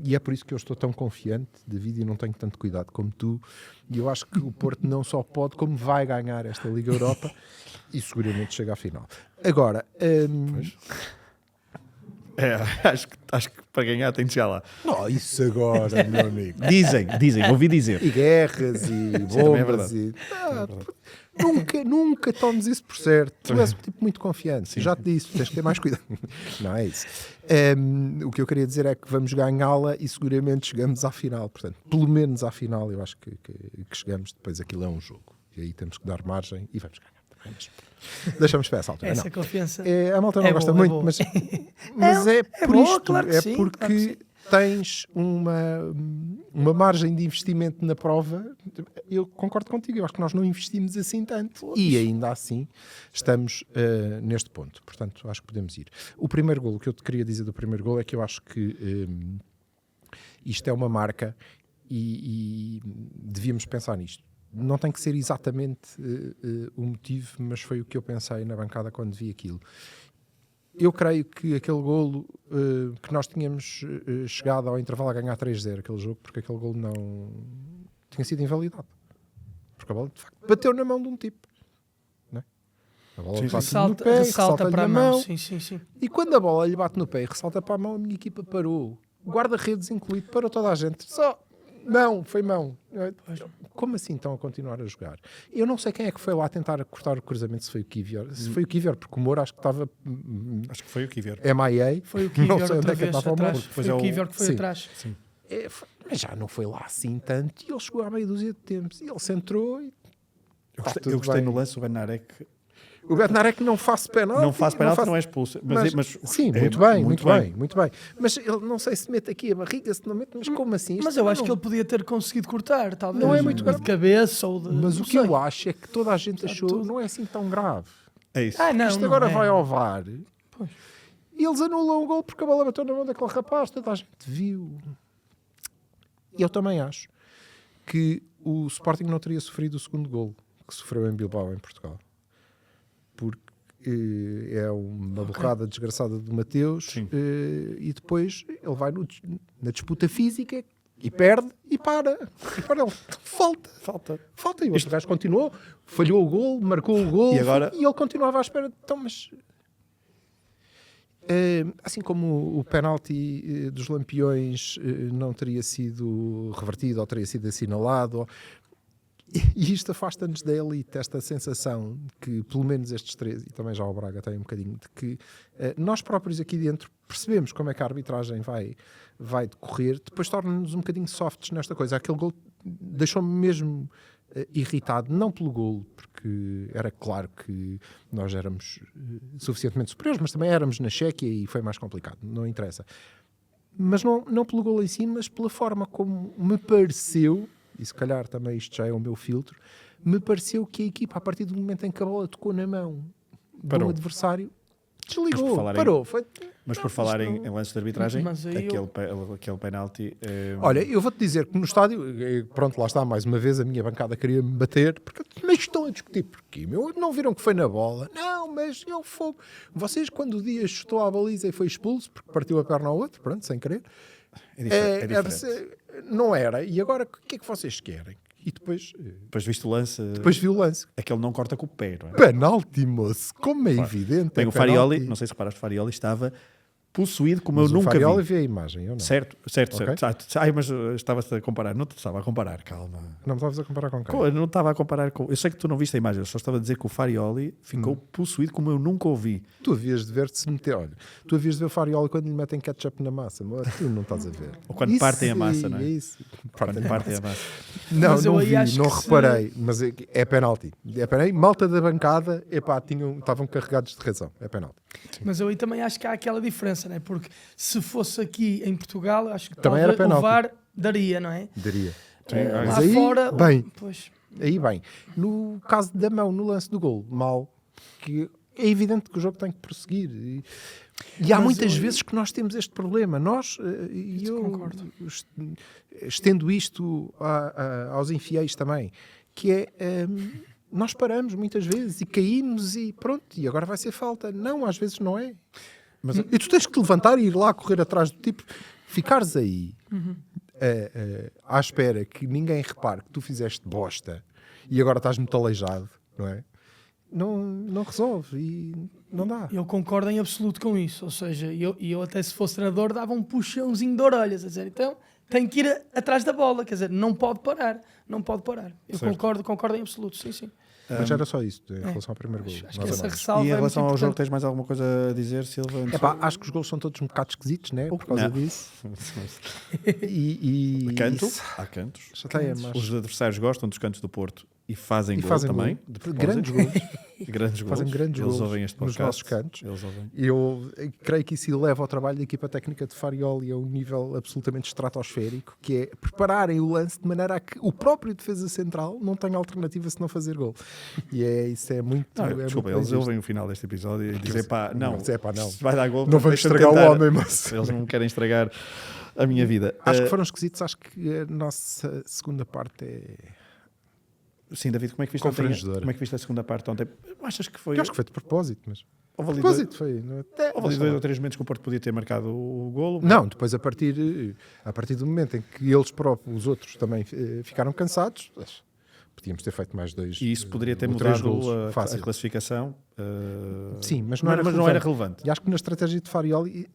E é por isso que eu estou tão confiante, David, e não tenho tanto cuidado como tu. E eu acho que o Porto não só pode, como vai ganhar esta Liga Europa e seguramente chega à final. Agora... acho que para ganhar tem de chegar lá. Não, isso agora, meu amigo. Dizem, ouvi dizer. E guerras e bombas. Nunca tomes isso por certo. Tu és um tipo muito confiante. Sim. Já te disse, tens que ter mais cuidado. Não é isso. O que eu queria dizer é que vamos ganhá-la e seguramente chegamos à final. Portanto, pelo menos à final, eu acho que chegamos. Depois aquilo é um jogo. E aí temos que dar margem e vamos ganhar. Deixamos para essa altura. Essa confiança. A malta não gosta muito, mas é por boa, isto. Claro que sim, porque claro que sim. Tens uma margem de investimento na prova. Eu concordo contigo, eu acho que nós não investimos assim tanto. Pois. E ainda assim estamos neste ponto. Portanto, acho que podemos ir. O primeiro golo, o que eu te queria dizer do primeiro golo é que eu acho que isto é uma marca e devíamos pensar nisto. Não tem que ser exatamente o motivo, mas foi o que eu pensei na bancada quando vi aquilo. Eu creio que aquele golo que nós tínhamos chegado ao intervalo a ganhar 3-0 aquele jogo, porque aquele golo não tinha sido invalidado. Porque a bola, de facto, bateu na mão de um tipo. Não é? A bola bate no pé, ressalta para a mão. Sim. E quando a bola lhe bate no pé e ressalta para a mão, a minha equipa parou. O guarda-redes incluído, parou toda a gente. Só Mão, foi mão. Como assim estão a continuar a jogar? Eu não sei quem é que foi lá tentar cortar o cruzamento, se foi o Kivior. Se foi o Kivior, porque o Moura acho que estava Acho que foi o Kivior. MIA. Foi o Kivior Não sei onde outra é que vez estava o atrás. Moura. Foi o Kivior que foi Sim. atrás. Sim. Mas já não foi lá assim tanto. E ele chegou à meia dúzia de tempos. E ele se entrou e... Eu gostei no lance, o Benarek O Bednarek não faz penalti. não faz penalti, não é expulso. Mas sim, é muito bem. Mas ele não sei se mete aqui a barriga, se não mete, mas como assim? Mas eu acho que ele podia ter conseguido cortar, talvez. Não é muito de grave. cabeça ou de... Mas não o que sei. eu acho é que toda a gente achou tudo. não é assim tão grave. é isso. Não, Isto não agora é. vai ao VAR Pois. e eles anulam o gol porque a bola bateu na mão daquele rapaz. Toda a gente viu. E eu também acho que o Sporting não teria sofrido o segundo gol que sofreu em Bilbao, em Portugal. Porque é uma borrada desgraçada do Mateus e depois ele vai na disputa física e perde e para. E para ele. Falta. E o outro gajo continuou, falhou o gol, marcou o gol E agora? e ele continuava à espera. Então, mas... assim como o penalti dos Lampiões não teria sido revertido ou teria sido assinalado, e isto afasta-nos da elite, esta sensação que pelo menos estes três, e também já o Braga tem um bocadinho, de que nós próprios aqui dentro percebemos como é que a arbitragem vai decorrer, depois torna-nos um bocadinho softs nesta coisa. Aquele gol deixou-me mesmo irritado, não pelo gol, porque era claro que nós éramos suficientemente superiores, mas também éramos na Chequia e foi mais complicado, não interessa. Mas não pelo gol em si, mas pela forma como me pareceu, e se calhar também isto já é o meu filtro, me pareceu que a equipa, a partir do momento em que a bola tocou na mão do adversário, desligou, parou. Mas por falar em lances de arbitragem, Mas aí aquele penalti... Olha, eu vou-te dizer que no estádio, pronto, lá está, mais uma vez a minha bancada queria me bater, porque mas estão a discutir porquê, meu, não viram que foi na bola? Não, mas eu fogo. Vocês, quando o Dias chutou à baliza e foi expulso, porque partiu a perna ao outro, pronto, sem querer, é diferente. não era. E agora, o que é que vocês querem? E depois Viste o lance... Depois vi o lance. Aquele não corta com o pé, não é? Penalti, moço, como é evidente. Tem é o Farioli, penalti. não sei se reparaste, o Farioli estava possuído como Mas eu o nunca Farioli vi. vê a imagem, eu não. Certo. Ok. Ai, mas estava-se a comparar. Não te estava a comparar, calma. Não me estavas a comparar com quem? Eu não estava a comparar com... Eu sei que tu não viste a imagem, eu só estava a dizer que o Farioli ficou possuído como eu nunca o vi. Tu havias de ver se meter, olha, tu havias de ver o Farioli quando lhe metem ketchup na massa, mas tu não estás a ver. Ou quando partem a massa, não é? Isso. Quando partem a massa. Não, Mas eu não aí vi, acho não que reparei, mas é penalti. É penalti. Malta da bancada, estavam carregados de razão, é penalti. Mas eu aí também acho que há aquela diferença, não é? Porque se fosse aqui em Portugal, acho que Também era talvez o penalti. VAR daria, não é? Daria. Lá Mas aí, fora, bem, pois, aí bem. No caso da mão, no lance do gol, mal, que é evidente que o jogo tem que prosseguir. E há Mas muitas eu- vezes que nós temos este problema. Nós, e Isso eu concordo. estendo isto aos infiéis também, que é... nós paramos muitas vezes e caímos e pronto, e agora vai ser falta. Não, às vezes não é. E tu tens que te levantar e ir lá correr atrás do tipo, ficares aí à espera que ninguém repare que tu fizeste bosta e agora estás muito aleijado, não é? Não resolve e não dá. eu concordo em absoluto com isso. Ou seja, eu até se fosse treinador dava um puxãozinho de orelhas, a dizer, então tem que ir atrás da bola, quer dizer, não pode parar. Eu concordo em absoluto, sim. Mas era só isso em relação ao primeiro gol. Acho que mais ou essa menos. ressalva E em é relação muito ao jogo, importante. tens mais alguma coisa a dizer, Silva? Epá, acho que os gols são todos um bocado esquisitos, né? Por causa Não. disso. E Canto? isso Há cantos. chateia, mas... Os adversários gostam dos cantos do Porto e fazem E gol fazem também. gol. de propósito. Grandes gols. Grandes gols. Fazem grandes Eles gols ouvem este nos podcast. nossos cantos. Eles ouvem. Eu creio que isso eleva o trabalho da equipa técnica de Farioli a um nível absolutamente estratosférico, que é prepararem o lance de maneira a que o próprio defesa central não tenha alternativa se não fazer gol. E isso é muito... Não, é desculpa, muito eles bem ouvem o final deste episódio e dizem, pá, não, não. se vai dar gol, Não vamos deixa-me estragar o tentar. homem, mas... Eles não querem estragar a minha vida. Acho que foram esquisitos, acho que a nossa segunda parte é... Sim, David, como é que viste Confrangedora. como é que viste a segunda parte ontem? Achas que foi... Eu acho que foi de propósito, mas... Houve ali Propósito foi... houve ali 2 ou 3 momentos que o Porto podia ter marcado o golo. Não, depois a partir do momento em que eles próprios, os outros também ficaram cansados, podíamos ter feito mais 2 E isso poderia ter ou 3 mudado golos. a Fácil. classificação. Sim, mas não era relevante. relevante. E acho que na estratégia de Farioli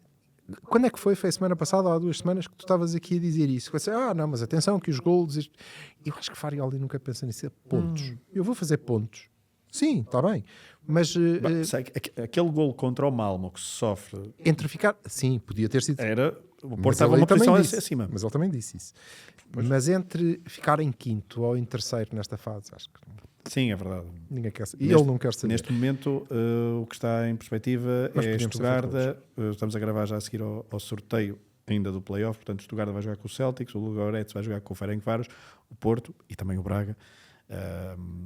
Quando é que foi? Foi a semana passada ou há 2 semanas que tu estavas aqui a dizer isso. Você, não, mas atenção que os golos... Eu acho que Farioli nunca pensa nisso. É pontos. Eu vou fazer pontos. Sim, está bem. Mas... aquele golo contra o Malmo que se sofre... Entre ficar... Sim, podia ter sido... O Porto estava uma posição acima. Mas ele também disse isso. Pois. Mas entre ficar em quinto ou em terceiro nesta fase, acho que... Sim, é verdade. Ninguém quer saber. E ele não quer saber. Neste momento, o que está em perspectiva é Stuttgart. Estamos a gravar já a seguir ao sorteio ainda do play-off. Portanto, Stuttgart vai jogar com o Celtics, o Ludogorets vai jogar com o Ferencváros, o Porto e também o Braga.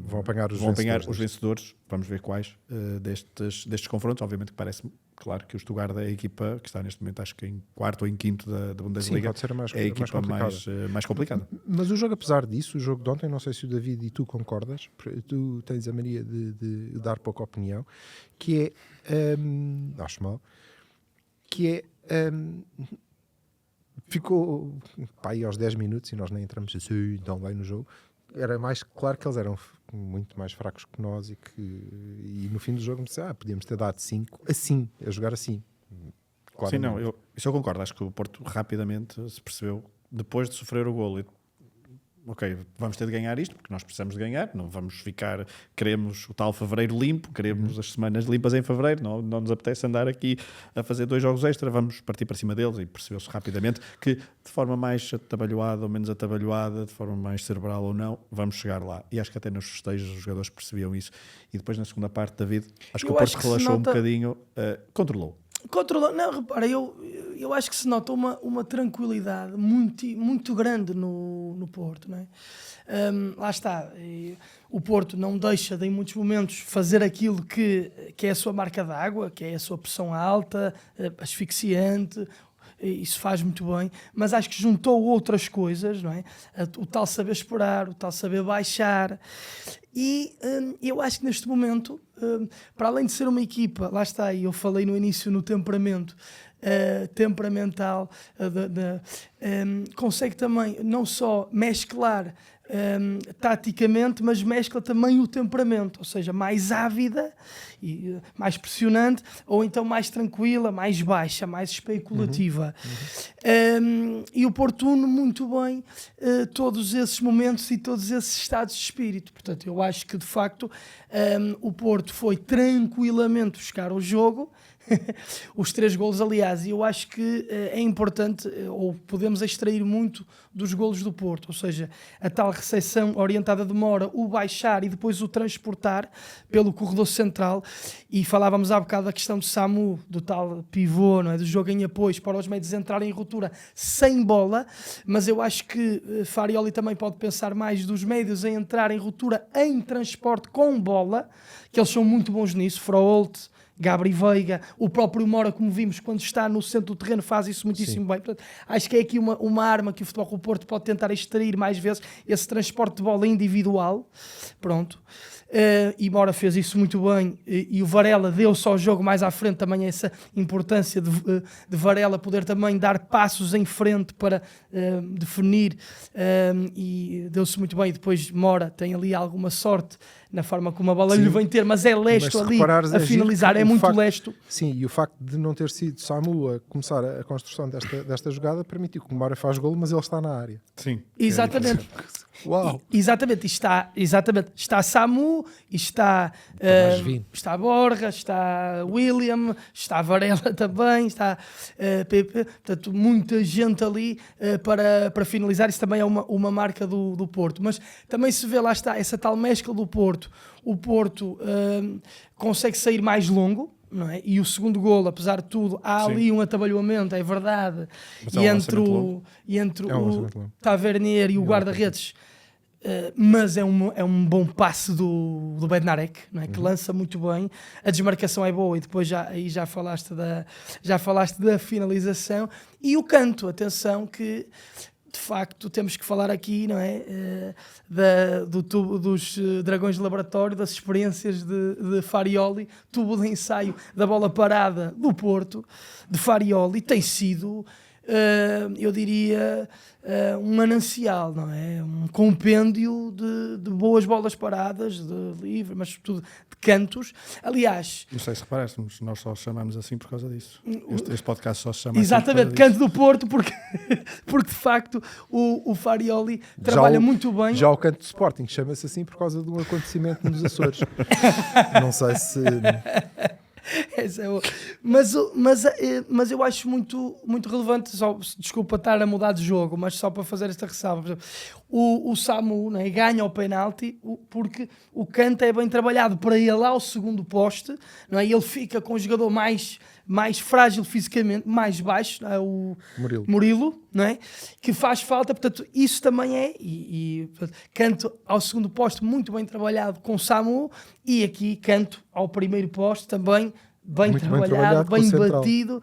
Vão apanhar os vencedores. Vamos ver quais destes confrontos. Obviamente que parece-me claro que o Stuttgart é a equipa que está neste momento, acho que em quarto ou em quinto da Bundesliga. Sim, pode ser é a equipa mais complicada. Mas o jogo, apesar disso, o jogo de ontem, não sei se o David e tu concordas, tu tens a mania de dar pouca opinião, que é, acho mal, que é, ficou aí aos 10 minutos e nós nem entramos assim tão bem no jogo. Era mais claro que eles eram muito mais fracos que nós e no fim do jogo me disse, podíamos ter dado 5 assim, a jogar assim. Sim, não, isso eu concordo. Acho que o Porto rapidamente se percebeu, depois de sofrer o golo, ok, vamos ter de ganhar isto, porque nós precisamos de ganhar, não vamos ficar, queremos o tal fevereiro limpo, queremos as semanas limpas em fevereiro, não nos apetece andar aqui a fazer 2 jogos extra, vamos partir para cima deles, e percebeu-se rapidamente que de forma mais atabalhoada ou menos atabalhoada, de forma mais cerebral ou não, vamos chegar lá. E acho que até nos festejos os jogadores percebiam isso, e depois na segunda parte, David, acho que o Porto relaxou um bocadinho, controlou. Não, repara, eu acho que se nota uma tranquilidade muito grande no Porto, não é? Lá está, o Porto não deixa de, em muitos momentos, fazer aquilo que é a sua marca d'água, que é a sua pressão alta, asfixiante. Isso faz muito bem, mas acho que juntou outras coisas, não é? O tal saber esperar, o tal saber baixar, e eu acho que neste momento, para além de ser uma equipa, lá está, e eu falei no início no temperamento temperamental, consegue também não só mesclar taticamente, mas mescla também o temperamento, ou seja, mais ávida e mais pressionante, ou então mais tranquila, mais baixa, mais especulativa. E o Porto une muito bem todos esses momentos e todos esses estados de espírito. Portanto, eu acho que de facto o Porto foi tranquilamente buscar o jogo. Os 3 golos, aliás, e eu acho que é importante, ou podemos extrair muito dos golos do Porto, ou seja, a tal recepção orientada de Mora, o baixar e depois o transportar pelo corredor central, e falávamos há bocado da questão do Samu, do tal pivô, não é? Do jogo em apoios para os médios entrarem em ruptura sem bola, mas eu acho que Farioli também pode pensar mais dos médios em entrar em ruptura em transporte com bola, que eles são muito bons nisso, Froholt, Gabri Veiga, o próprio Mora, como vimos, quando está no centro do terreno, faz isso muitíssimo bem. Portanto, acho que é aqui uma arma que o Futebol Clube do Porto pode tentar extrair mais vezes, esse transporte de bola individual. Pronto. E Mora fez isso muito bem, e o Varela deu só o jogo mais à frente, também essa importância de Varela poder também dar passos em frente para definir, e deu-se muito bem. E depois Mora tem ali alguma sorte na forma como a bola lhe vem ter, mas é lesto ali a finalizar, é muito lesto. Sim, e o facto de não ter sido Samu a começar a construção desta jogada permitiu que o Mora faz golo, mas ele está na área. Sim. Exatamente. Uau. Exatamente, está Samu, está Borja, está William, está Varela também, está Pepe, portanto muita gente ali para finalizar. Isso também é uma marca do Porto, mas também se vê, lá está, essa tal mescla do Porto. O Porto consegue sair mais longo, não é? E o segundo golo, apesar de tudo, há ali um atabalhoamento, é verdade, e entre o Tavernier e o guarda-redes. Mas é um bom passe do Bednarek, não é? Que lança muito bem, a desmarcação é boa, e depois já falaste da finalização. E o canto, atenção, que de facto temos que falar aqui, não é? Do tubo dos dragões de laboratório, das experiências de Farioli, tubo de ensaio da bola parada do Porto, de Farioli, tem sido eu diria, um manancial, não é? Um compêndio de boas bolas paradas, de livre, mas sobretudo de cantos. Aliás... Não sei se reparaste, nós só chamamos assim por causa disso. Este podcast só se chama exatamente, assim por causa Canto do Porto, porque de facto o Farioli trabalha muito bem. Já o Canto do Sporting chama-se assim por causa de um acontecimento nos Açores. Não sei se... Mas eu acho muito relevante, desculpa estar a mudar de jogo, mas só para fazer esta ressalva. Por exemplo, o Samu, né, ganha o penalti porque o Canto é bem trabalhado para ir lá ao segundo poste, não é? Ele fica com o jogador mais frágil fisicamente, mais baixo, não é? O Murilo, não é? Que faz falta, portanto, isso também é, portanto, Canto ao segundo posto muito bem trabalhado com o Samu, e aqui Canto ao primeiro posto também bem trabalhado, bem batido.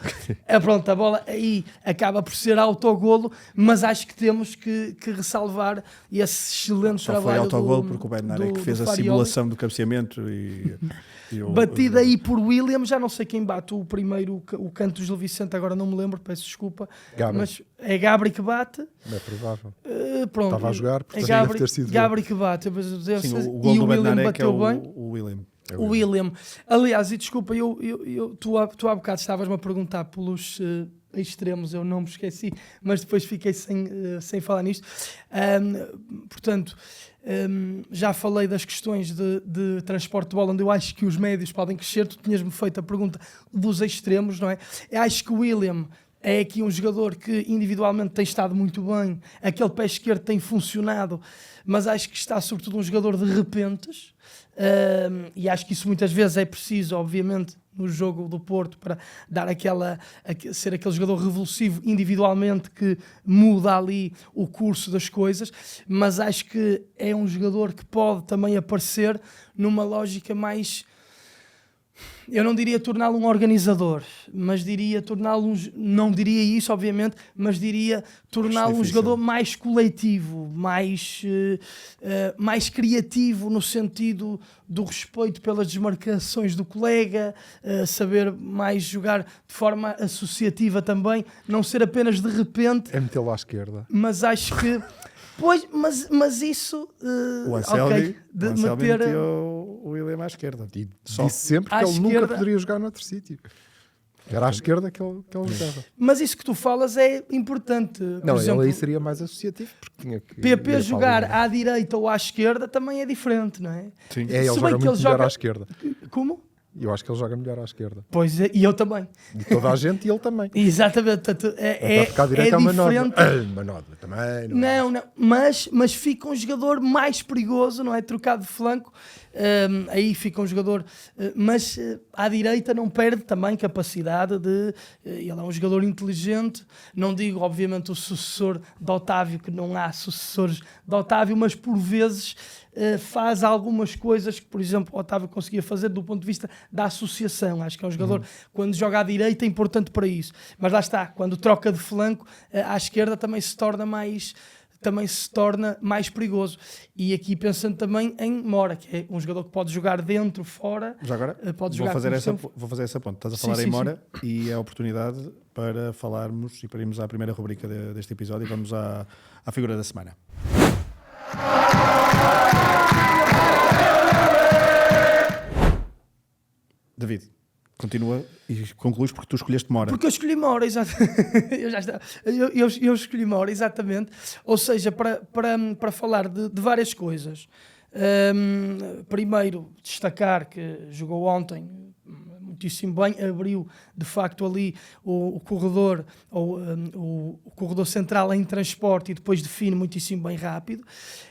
Pronto, a bola aí acaba por ser autogolo, mas acho que temos que ressalvar esse excelente trabalho. Só foi autogolo porque o Bednarek que fez a simulação do cabeceamento e batida aí por William, já não sei quem bate o primeiro, o canto do Gil Vicente, agora não me lembro, peço desculpa, mas é Gabri que bate. É provável. Pronto, estava a jogar, portanto é deve ter sido Gabri que bate. Sim, o gol do Bednarek é o William. O William. Aliás, e desculpa, tu há bocado estavas-me a perguntar pelos extremos, eu não me esqueci, mas depois fiquei sem falar nisto. Portanto, já falei das questões de transporte de bola, onde eu acho que os médios podem crescer. Tu tinhas-me feito a pergunta dos extremos, não é? Eu acho que o William é aqui um jogador que individualmente tem estado muito bem, aquele pé esquerdo tem funcionado, mas acho que está sobretudo um jogador de repentes. E acho que isso muitas vezes é preciso, obviamente, no jogo do Porto, para dar ser aquele jogador revulsivo individualmente que muda ali o curso das coisas, mas acho que é um jogador que pode também aparecer numa lógica mais... Eu não diria torná-lo um organizador, mas diria torná-lo não diria isso, obviamente, mas diria torná-lo um jogador mais coletivo, mais criativo, no sentido do respeito pelas desmarcações do colega, saber mais jogar de forma associativa também, não ser apenas de repente. É metê-lo à esquerda. Mas acho que... Pois, mas isso... o Anselmi meteu o William à esquerda. E disse sempre que ele nunca poderia jogar noutro sítio. Era à esquerda que ele jogava. Mas isso que tu falas é importante. Não, por exemplo, ele aí seria mais associativo. Porque tinha que PP jogar à direita ou à esquerda também é diferente, não é? Sim. Ele joga muito melhor à esquerda. Como? Eu acho que ele joga melhor à esquerda. Pois é, e eu também. E toda a gente e ele também. Exatamente. Portanto, é diferente. Manobra também. Não. Mas fica um jogador mais perigoso, não é? Trocado de flanco. Aí fica um jogador... mas à direita não perde também capacidade de... ele é um jogador inteligente. Não digo, obviamente, o sucessor de Otávio, que não há sucessores de Otávio, mas por vezes... faz algumas coisas que, por exemplo, o Otávio conseguia fazer do ponto de vista da associação. Acho que é um jogador, quando joga à direita, é importante para isso. Mas lá está, quando troca de flanco, à esquerda também se torna mais perigoso. E aqui pensando também em Mora, que é um jogador que pode jogar dentro, fora. Já agora vou fazer essa ponte. Estás a falar em Mora e é a oportunidade para falarmos e para irmos à primeira rubrica deste episódio e vamos à figura da semana. David, continua e concluís porque tu escolheste Mora. Porque eu escolhi Mora, exatamente. eu escolhi Mora, exatamente. Ou seja, para falar de várias coisas. Primeiro, destacar que jogou ontem muitíssimo bem, abriu de facto ali o corredor, o corredor central em transporte e depois define muitíssimo bem rápido.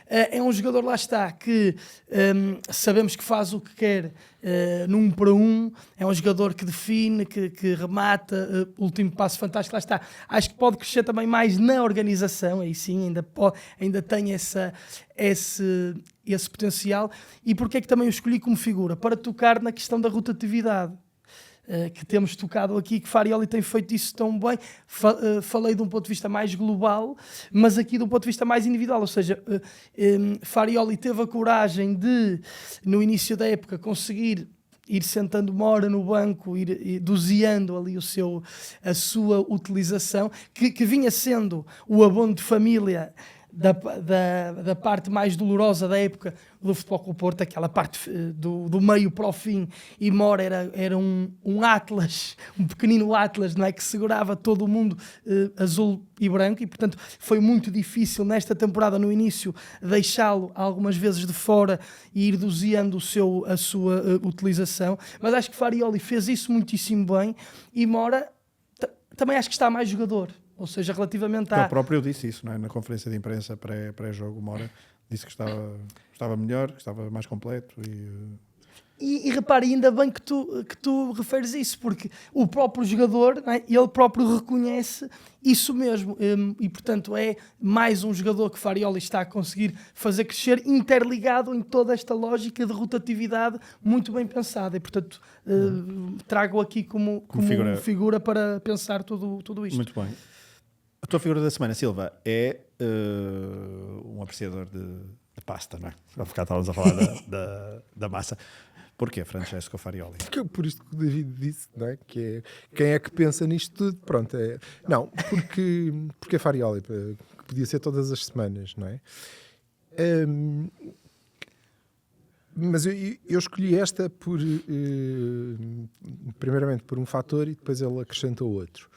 É um jogador, lá está, que sabemos que faz o que quer no 1 para 1, é um jogador que define, que remata, último passo fantástico, lá está. Acho que pode crescer também mais na organização, aí sim, ainda tem esse potencial. E porque é que também o escolhi como figura? Para tocar na questão da rotatividade. Que temos tocado aqui, que Farioli tem feito isso tão bem. Falei de um ponto de vista mais global, mas aqui de um ponto de vista mais individual, ou seja, Farioli teve a coragem de, no início da época, conseguir ir sentando uma hora no banco, ir doseando ali a sua utilização, que vinha sendo o abono de família da parte mais dolorosa da época do Futebol Clube do Porto, aquela parte do meio para o fim, e Mora era um Atlas, um pequenino Atlas, não é? Que segurava todo o mundo azul e branco, e portanto foi muito difícil nesta temporada, no início, deixá-lo algumas vezes de fora e ir doseando a sua utilização, mas acho que Farioli fez isso muitíssimo bem, e Mora também acho que está mais jogador. Ou seja, relativamente Ele próprio disse isso, não é? Na conferência de imprensa pré-jogo, Mora disse que estava melhor, que estava mais completo. E repare, ainda bem que tu referes isso, porque o próprio jogador, não é? Ele próprio reconhece isso mesmo, e portanto é mais um jogador que Farioli está a conseguir fazer crescer, interligado em toda esta lógica de rotatividade muito bem pensada, e portanto trago aqui como figura para pensar tudo isto. Muito bem. A tua figura da semana, Silva, é um apreciador de pasta, não é? Há bocado estávamos a falar da massa. Porquê Francesco Farioli? Por isto que o David disse, não é? Que é quem é que pensa nisto tudo? Pronto, não, porque Farioli, que podia ser todas as semanas, não é? Mas eu escolhi esta primeiramente por um fator e depois ele acrescenta outro.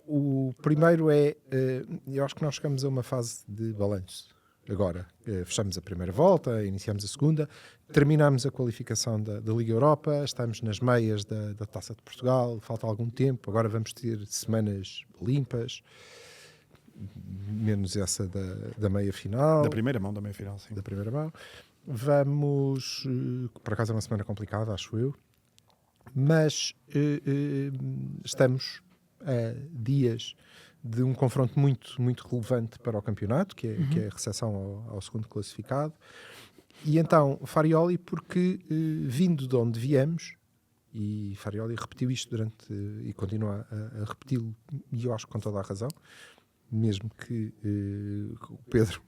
O primeiro eu acho que nós chegamos a uma fase de balanço. Agora, fechamos a primeira volta, iniciamos a segunda, terminamos a qualificação da Liga Europa, estamos nas meias da Taça de Portugal, falta algum tempo, agora vamos ter semanas limpas, menos essa da meia final. Da primeira mão da meia final, sim. Da primeira mão. Vamos, por acaso é uma semana complicada, acho eu, mas estamos a dias de um confronto muito, muito relevante para o campeonato, que é a recepção ao segundo classificado. E então, Farioli, porque vindo de onde viemos, e Farioli repetiu isto e continua a repeti-lo, e eu acho que com toda a razão, mesmo que o Pedro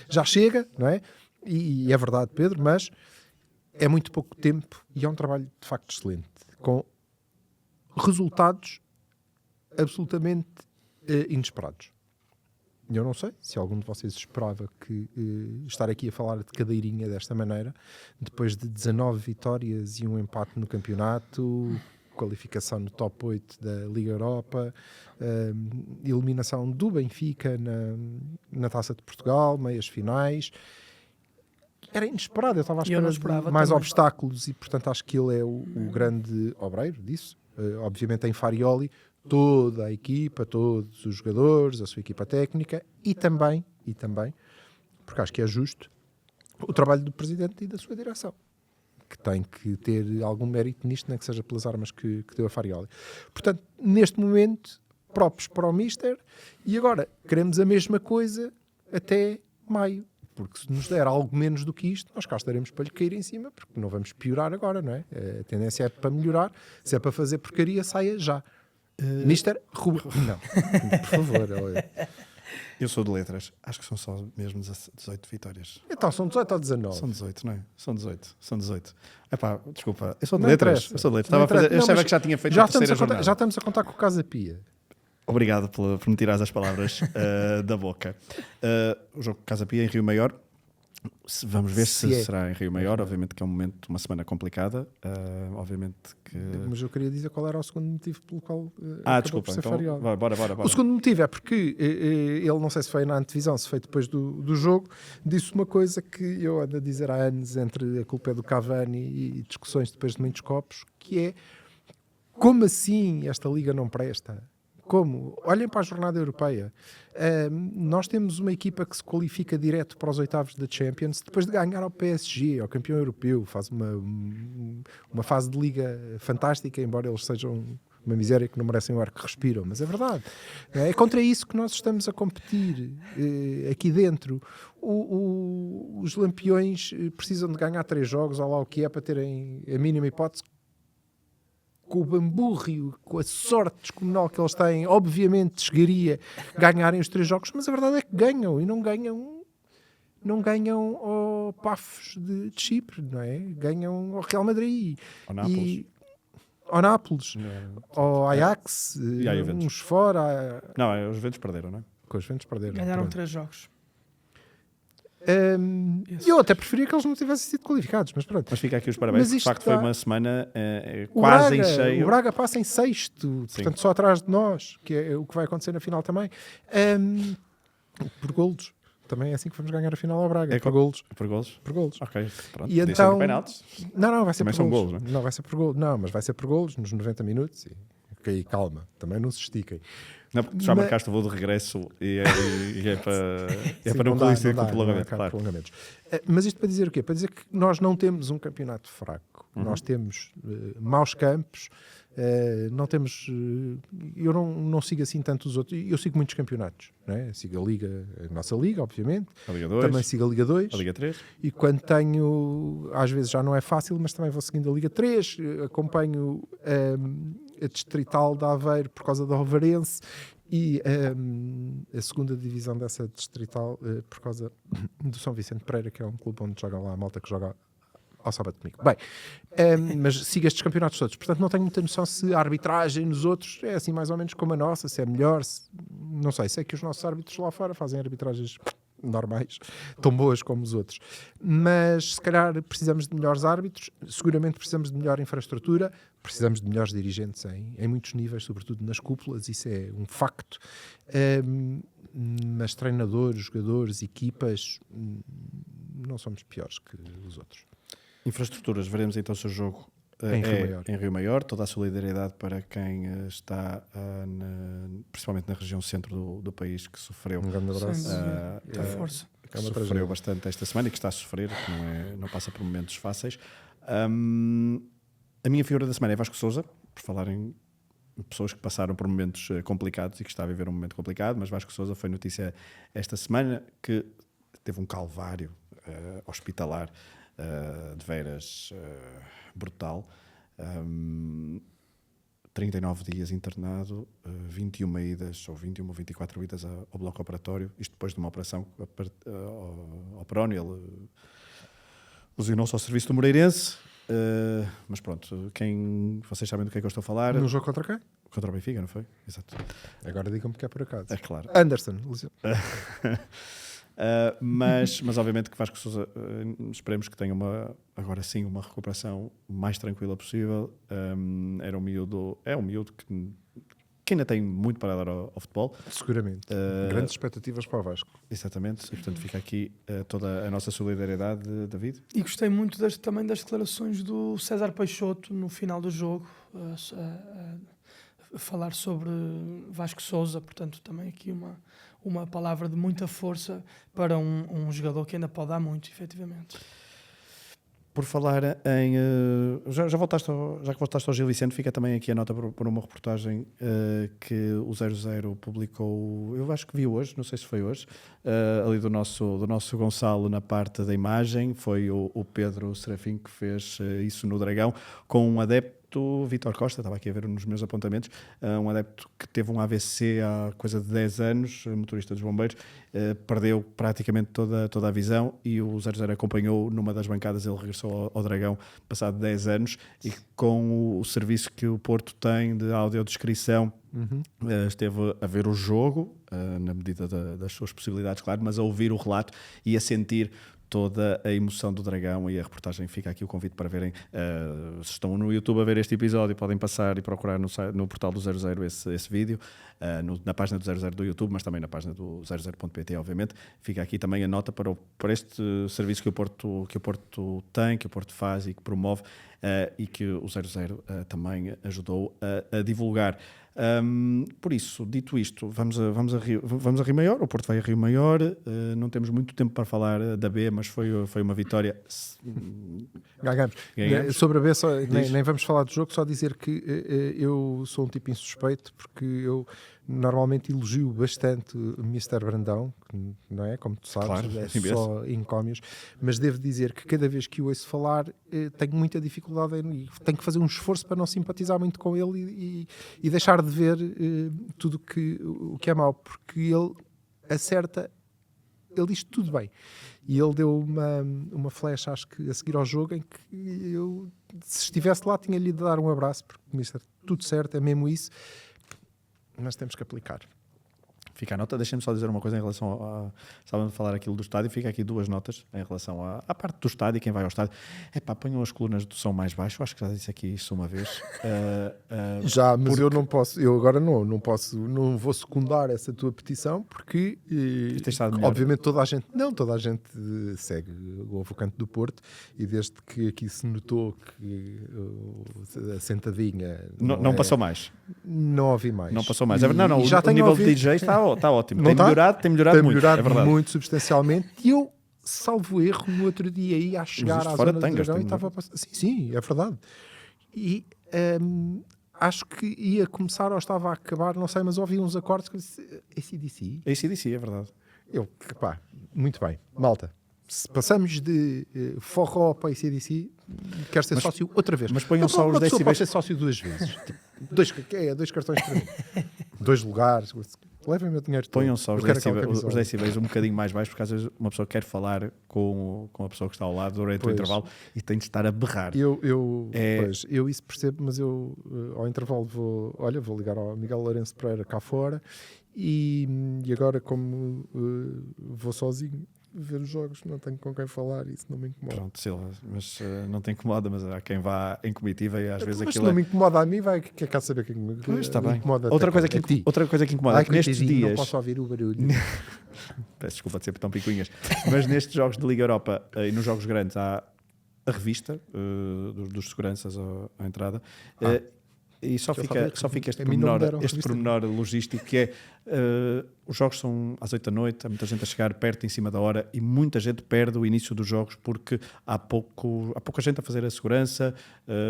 já chega, não é? E é verdade, Pedro, mas é muito pouco tempo e é um trabalho de facto excelente, com resultados absolutamente inesperados. Eu não sei se algum de vocês esperava que estar aqui a falar de cadeirinha desta maneira, depois de 19 vitórias e um empate no campeonato, qualificação no top 8 da Liga Europa, eliminação do Benfica na Taça de Portugal, meias finais. Era inesperado, eu estava à espera de mais obstáculos e, portanto, acho que ele é o grande obreiro disso. Obviamente em Farioli, toda a equipa, todos os jogadores, a sua equipa técnica e também, porque acho que é justo, o trabalho do Presidente e da sua direção, que tem que ter algum mérito nisto, nem que seja pelas armas que deu a Farioli. Portanto, neste momento, próprios para o Mister, e agora queremos a mesma coisa até maio. Porque se nos der algo menos do que isto, nós cá estaremos para lhe cair em cima, porque não vamos piorar agora, não é? A tendência é para melhorar. Se é para fazer porcaria, saia já. Mister, não, por favor. Eu sou de letras. Acho que são só mesmo 18 vitórias. Então, são 18 ou 19? São 18, não é? São 18. Epá, desculpa. Eu sou de letras. Eu achava que já tinha feito a terceira jornada. Já estamos a contar com o Casa Pia. Obrigado por me tirar as palavras da boca. O jogo Casa Pia em Rio Maior. Vamos ver se será em Rio Maior. Obviamente que é uma semana complicada. Obviamente que... Mas eu queria dizer qual era o segundo motivo pelo qual desculpa, então bora. O segundo motivo é porque ele, não sei se foi na antevisão, se foi depois do jogo, disse uma coisa que eu ando a dizer há anos, entre a culpa é do Cavani e discussões depois de muitos copos, que é: como assim esta liga não presta? Como? Olhem para a jornada europeia. Nós temos uma equipa que se qualifica direto para os oitavos da Champions depois de ganhar ao PSG, ao campeão europeu. Faz uma fase de liga fantástica, embora eles sejam uma miséria que não merecem o ar que respiram. Mas é verdade. É contra isso que nós estamos a competir aqui dentro. Os lampiões precisam de ganhar 3 jogos, ou lá o que é, para terem a mínima hipótese. Com o bamburrio, com a sorte descomunal que eles têm, obviamente chegaria a ganharem os 3 jogos, mas a verdade é que ganham, e não ganham não ganham ao Pafos de Chipre, não é? Ganham ao Real Madrid. Ao Nápoles. Ao Nápoles. Ao Ajax. E à Juventus. Uns fora. Não, os Juventus perderam, não é? Com os Juventus perderam. Ganharam Pronto. 3 jogos. Eu até preferia que eles não tivessem sido qualificados, mas pronto. Mas fica aqui os parabéns, Mas de isto facto foi dá- uma semana O quase em Braga, cheio. O Braga passa em sexto, portanto só atrás de nós, que é o que vai acontecer na final também. Por golos. Também é assim que vamos ganhar a final ao Braga. É por golos. Por golos? Por golos. Ok, pronto. E Podia ser por então- penaltis. Não, vai ser Também por são golos. golos, Não, vai ser por golos. Não, mas vai ser por golos nos 90 minutos. Ok, calma. Também não se estiquem. Não, porque tu já Mas- marcaste o voo de regresso e é para Sim, não dá, coincidir não com o dá, prolongamento, não há claro. prolongamentos. Mas isto para dizer o quê? Para dizer que nós não temos um campeonato fraco. Uhum. Nós temos maus campos. Não temos. Eu não sigo assim tanto os outros. Eu sigo muitos campeonatos. Não é? Sigo a Liga, a nossa Liga, obviamente. A Liga 2, Também sigo a Liga 2. a Liga 3. E quando tenho, às vezes já não é fácil, mas também vou seguindo a Liga 3, acompanho a Distrital de Aveiro por causa do Alvarense e a segunda divisão dessa Distrital por causa do São Vicente Pereira, que é um clube onde joga lá a malta que joga ao sábado comigo. Bem, mas sigo estes campeonatos todos, portanto não tenho muita noção se a arbitragem nos outros é assim mais ou menos como a nossa, se é melhor, não sei, sei que os nossos árbitros lá fora fazem arbitragens normais, tão boas como os outros, mas se calhar precisamos de melhores árbitros, seguramente precisamos de melhor infraestrutura, precisamos de melhores dirigentes em muitos níveis, sobretudo nas cúpulas, isso é um facto, mas treinadores, jogadores, equipas, não somos piores que os outros. Infraestruturas, veremos então se o jogo Em Rio Maior. Em Rio Maior. Toda a solidariedade para quem está principalmente na região centro do país que sofreu. Um grande abraço. Sem dúvida. Muita força. Que É uma sofreu tragédia. bastante esta semana e que está a sofrer, que não passa por momentos fáceis. A minha figura da semana é Vasco Sousa, por falar em pessoas que passaram por momentos complicados e que está a viver um momento complicado, mas Vasco Sousa foi notícia esta semana que teve um calvário hospitalar de veras brutal. 39 dias internado, 21 idas ou 21 ou 24 idas ao bloco operatório, isto depois de uma operação ao perónio. Ele lesionou-se ao serviço do Moreirense, mas pronto, vocês sabem do que é que eu estou a falar. No jogo contra quem? Contra o Benfica, não foi? Exato. Agora digam-me que é por acaso. É claro. Anderson. Mas obviamente que Vasco Sousa, esperemos que tenha agora sim uma recuperação o mais tranquila possível. É um miúdo que ainda tem muito para dar ao futebol. Seguramente. Grandes expectativas para o Vasco. Exatamente, e portanto fica aqui toda a nossa solidariedade, David. E gostei muito também das declarações do César Peixoto no final do jogo, a falar sobre Vasco Sousa, portanto também aqui uma palavra de muita força para um jogador que ainda pode dar muito, efetivamente. Por falar em... já que voltaste ao Gil Vicente, fica também aqui a nota por uma reportagem que o 00 publicou, eu acho que vi hoje, não sei se foi hoje, ali do nosso Gonçalo na parte da imagem, foi o Pedro Serafim que fez isso no Dragão, com um adepto, Vítor Costa, estava aqui a ver nos meus apontamentos, um adepto que teve um AVC há coisa de 10 anos, motorista dos bombeiros, perdeu praticamente toda a visão e o 00 acompanhou numa das bancadas, ele regressou ao Dragão passado 10 anos e com o serviço que o Porto tem de audiodescrição, esteve a ver o jogo, na medida das suas possibilidades, claro, mas a ouvir o relato e a sentir toda a emoção do Dragão. E a reportagem, fica aqui o convite para verem, se estão no YouTube a ver este episódio, podem passar e procurar no portal do 00 esse vídeo, na página do 00 do YouTube, mas também na página do 00.pt, obviamente. Fica aqui também a nota para este serviço que o Porto tem, que o Porto faz e que promove, e que o 00 também ajudou a divulgar. Por isso, dito isto, vamos a Rio Maior. O Porto vai a Rio Maior, não temos muito tempo para falar da B, mas foi uma vitória. Ganhamos. Sobre a B, nem vamos falar do jogo, só dizer que eu sou um tipo insuspeito, porque eu normalmente elogio bastante o Mr. Brandão, não é? Como tu sabes, claro, é só encómios, mas devo dizer que cada vez que o ouço falar tenho muita dificuldade e tenho que fazer um esforço para não simpatizar muito com ele e deixar de ver tudo o que é mau, porque ele acerta ele diz tudo bem. E ele deu uma flecha, acho que a seguir ao jogo, em que eu, se estivesse lá, tinha-lhe de dar um abraço, porque Mister, tudo certo, é mesmo isso, mas temos que aplicar. Fica a nota, deixem-me só dizer uma coisa em relação estávamos a falar aquilo do estádio, fica aqui 2 notas em relação à parte do estádio e quem vai ao estádio. Ponham as colunas do som mais baixo, acho que já disse aqui isso uma vez. Já, mas eu não posso, eu agora não vou secundar essa tua petição, porque obviamente toda a gente segue o Avocante do Porto, e desde que aqui se notou que a sentadinha não passou mais. Não ouvi mais. Não passou mais. E, o já nível ouvido... de DJ está ótimo. Não Tem melhorado muito. É verdade. Muito substancialmente. E eu, salvo erro, no outro dia aí a chegar à zona do Dragão e estava a passar. Sim, é verdade. E acho que ia começar ou estava a acabar, não sei, mas ouvi uns acordes que eu disse, AC/DC? AC/DC, é verdade. Muito bem. Malta, se passamos de forró para AC/DC, quero ser sócio outra vez. Mas ponham só os decibéis. Pode ser sócio 2 vezes. Dois cartões para mim. 2 lugares. Levem o meu dinheiro todo. Ponham só os decibéis um bocadinho mais baixos, porque às vezes uma pessoa quer falar com a pessoa que está ao lado durante o intervalo e tem de estar a berrar. Eu isso percebo, mas eu ao intervalo vou ligar ao Miguel Lourenço Pereira cá fora e agora como vou sozinho ver os jogos, não tenho com quem falar, isso não me incomoda. Pronto, Silva, mas não te incomoda, mas há quem vá em comitiva e às vezes mas aquilo não me incomoda a mim, quer cá saber quem me está bem. incomoda. Outra coisa que incomoda é que nestes dias... Não posso ouvir o barulho. Peço desculpa de ser tão picuinhas, mas nestes jogos de Liga Europa e nos jogos grandes há a revista dos seguranças à entrada. E só fica este pormenor logístico que é os jogos são às 8 da noite, há muita gente a chegar perto em cima da hora e muita gente perde o início dos jogos porque há pouca gente a fazer a segurança.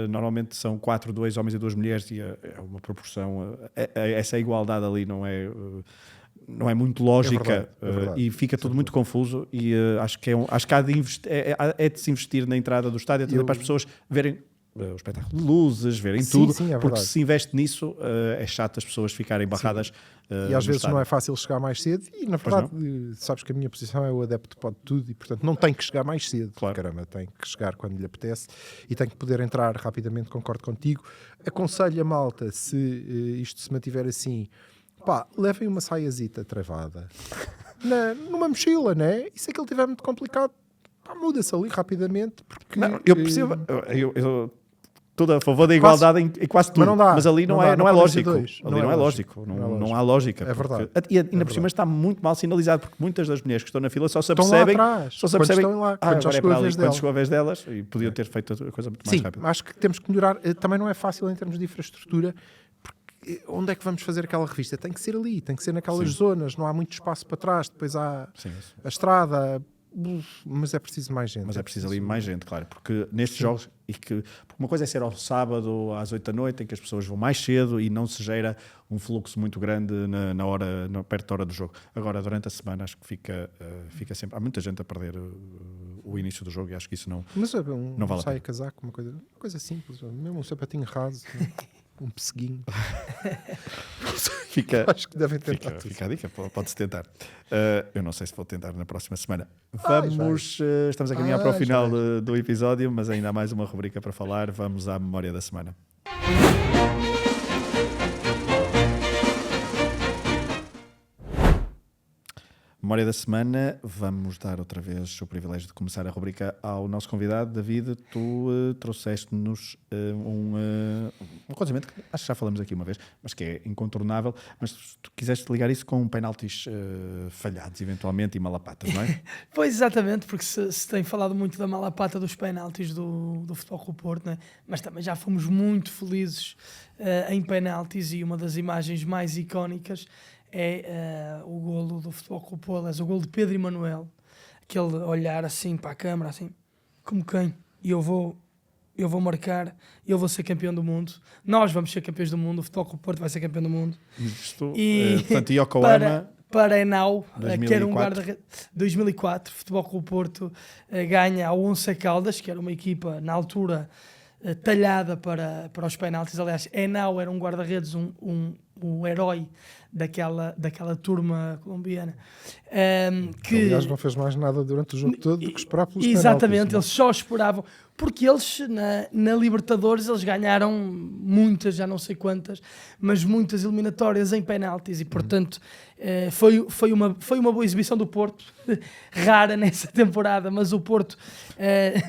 Normalmente são 4, 2 homens e 2 mulheres e é uma proporção, essa igualdade ali não é muito lógica. É verdade. E fica tudo muito confuso e acho que há de se investir na entrada do estádio para as pessoas verem o espetáculo de luzes, verem tudo, porque se investe nisso é chato as pessoas ficarem barradas. E às vezes não é fácil chegar mais cedo e na verdade sabes que a minha posição é o adepto pode tudo e portanto não tem que chegar mais cedo, caramba, tem que chegar quando lhe apetece e tem que poder entrar rapidamente, concordo contigo. Aconselho a malta, se isto se mantiver assim, levem uma saiazita travada numa mochila, né? E se aquilo estiver muito complicado, muda-se ali rapidamente, porque eu percebo, eu tudo a favor da igualdade em quase tudo, mas ali não é lógico. Não é lógico. Não há lógica. É verdade. E ainda por cima está muito mal sinalizado, porque muitas das mulheres que estão na fila só se apercebem quando chegou a vez delas e podiam ter feito a coisa muito mais rápido. Sim, acho que temos que melhorar. Também não é fácil em termos de infraestrutura, porque onde é que vamos fazer aquela revista? Tem que ser ali, tem que ser naquelas zonas, não há muito espaço para trás, depois há a estrada... Mas é preciso mais gente. Mas é preciso ali mais gente, claro, porque nestes jogos, porque uma coisa é ser ao sábado às 8 da noite, em que as pessoas vão mais cedo e não se gera um fluxo muito grande perto da hora do jogo. Agora, durante a semana, acho que fica sempre... Há muita gente a perder o início do jogo e acho que isso não vale a pena. Casaco, uma coisa simples, mesmo um sapatinho raso, um pesseguinho. Acho que devem tentar. Fica a dica, pode-se tentar. Eu não sei se vou tentar na próxima semana. Estamos a caminhar para o final do episódio, mas ainda há mais uma rubrica para falar. Vamos à memória da semana. Memória da semana, vamos dar outra vez o privilégio de começar a rubrica ao nosso convidado. David, tu trouxeste-nos um acontecimento que acho que já falamos aqui uma vez, mas que é incontornável, mas tu quiseste ligar isso com penaltis falhados, eventualmente, e malapatas, não é? Pois, exatamente, porque se tem falado muito da malapata dos penaltis do Futebol Clube do Porto, né? Mas também já fomos muito felizes em penaltis e uma das imagens mais icónicas é o golo do Futebol Clube do Porto, o golo de Pedro Emanuel, aquele olhar assim para a câmara, assim, como quem? E eu vou marcar, eu vou ser campeão do mundo, nós vamos ser campeões do mundo, o Futebol Clube do Porto vai ser campeão do mundo. Portanto, Yokohama... Para Henao, 2004. que era um guarda-redes, 2004, Futebol Clube do Porto ganha ao Onça Caldas, que era uma equipa na altura talhada para os penaltis. Aliás, Henao era um guarda-redes, um herói daquela turma colombiana. Que, aliás, não fez mais nada durante o jogo todo do que esperar pelos exatamente, penaltis, eles só esperavam, porque eles na Libertadores eles ganharam muitas, já não sei quantas, mas muitas eliminatórias em penaltis e portanto foi uma boa exibição do Porto, rara nessa temporada, mas o Porto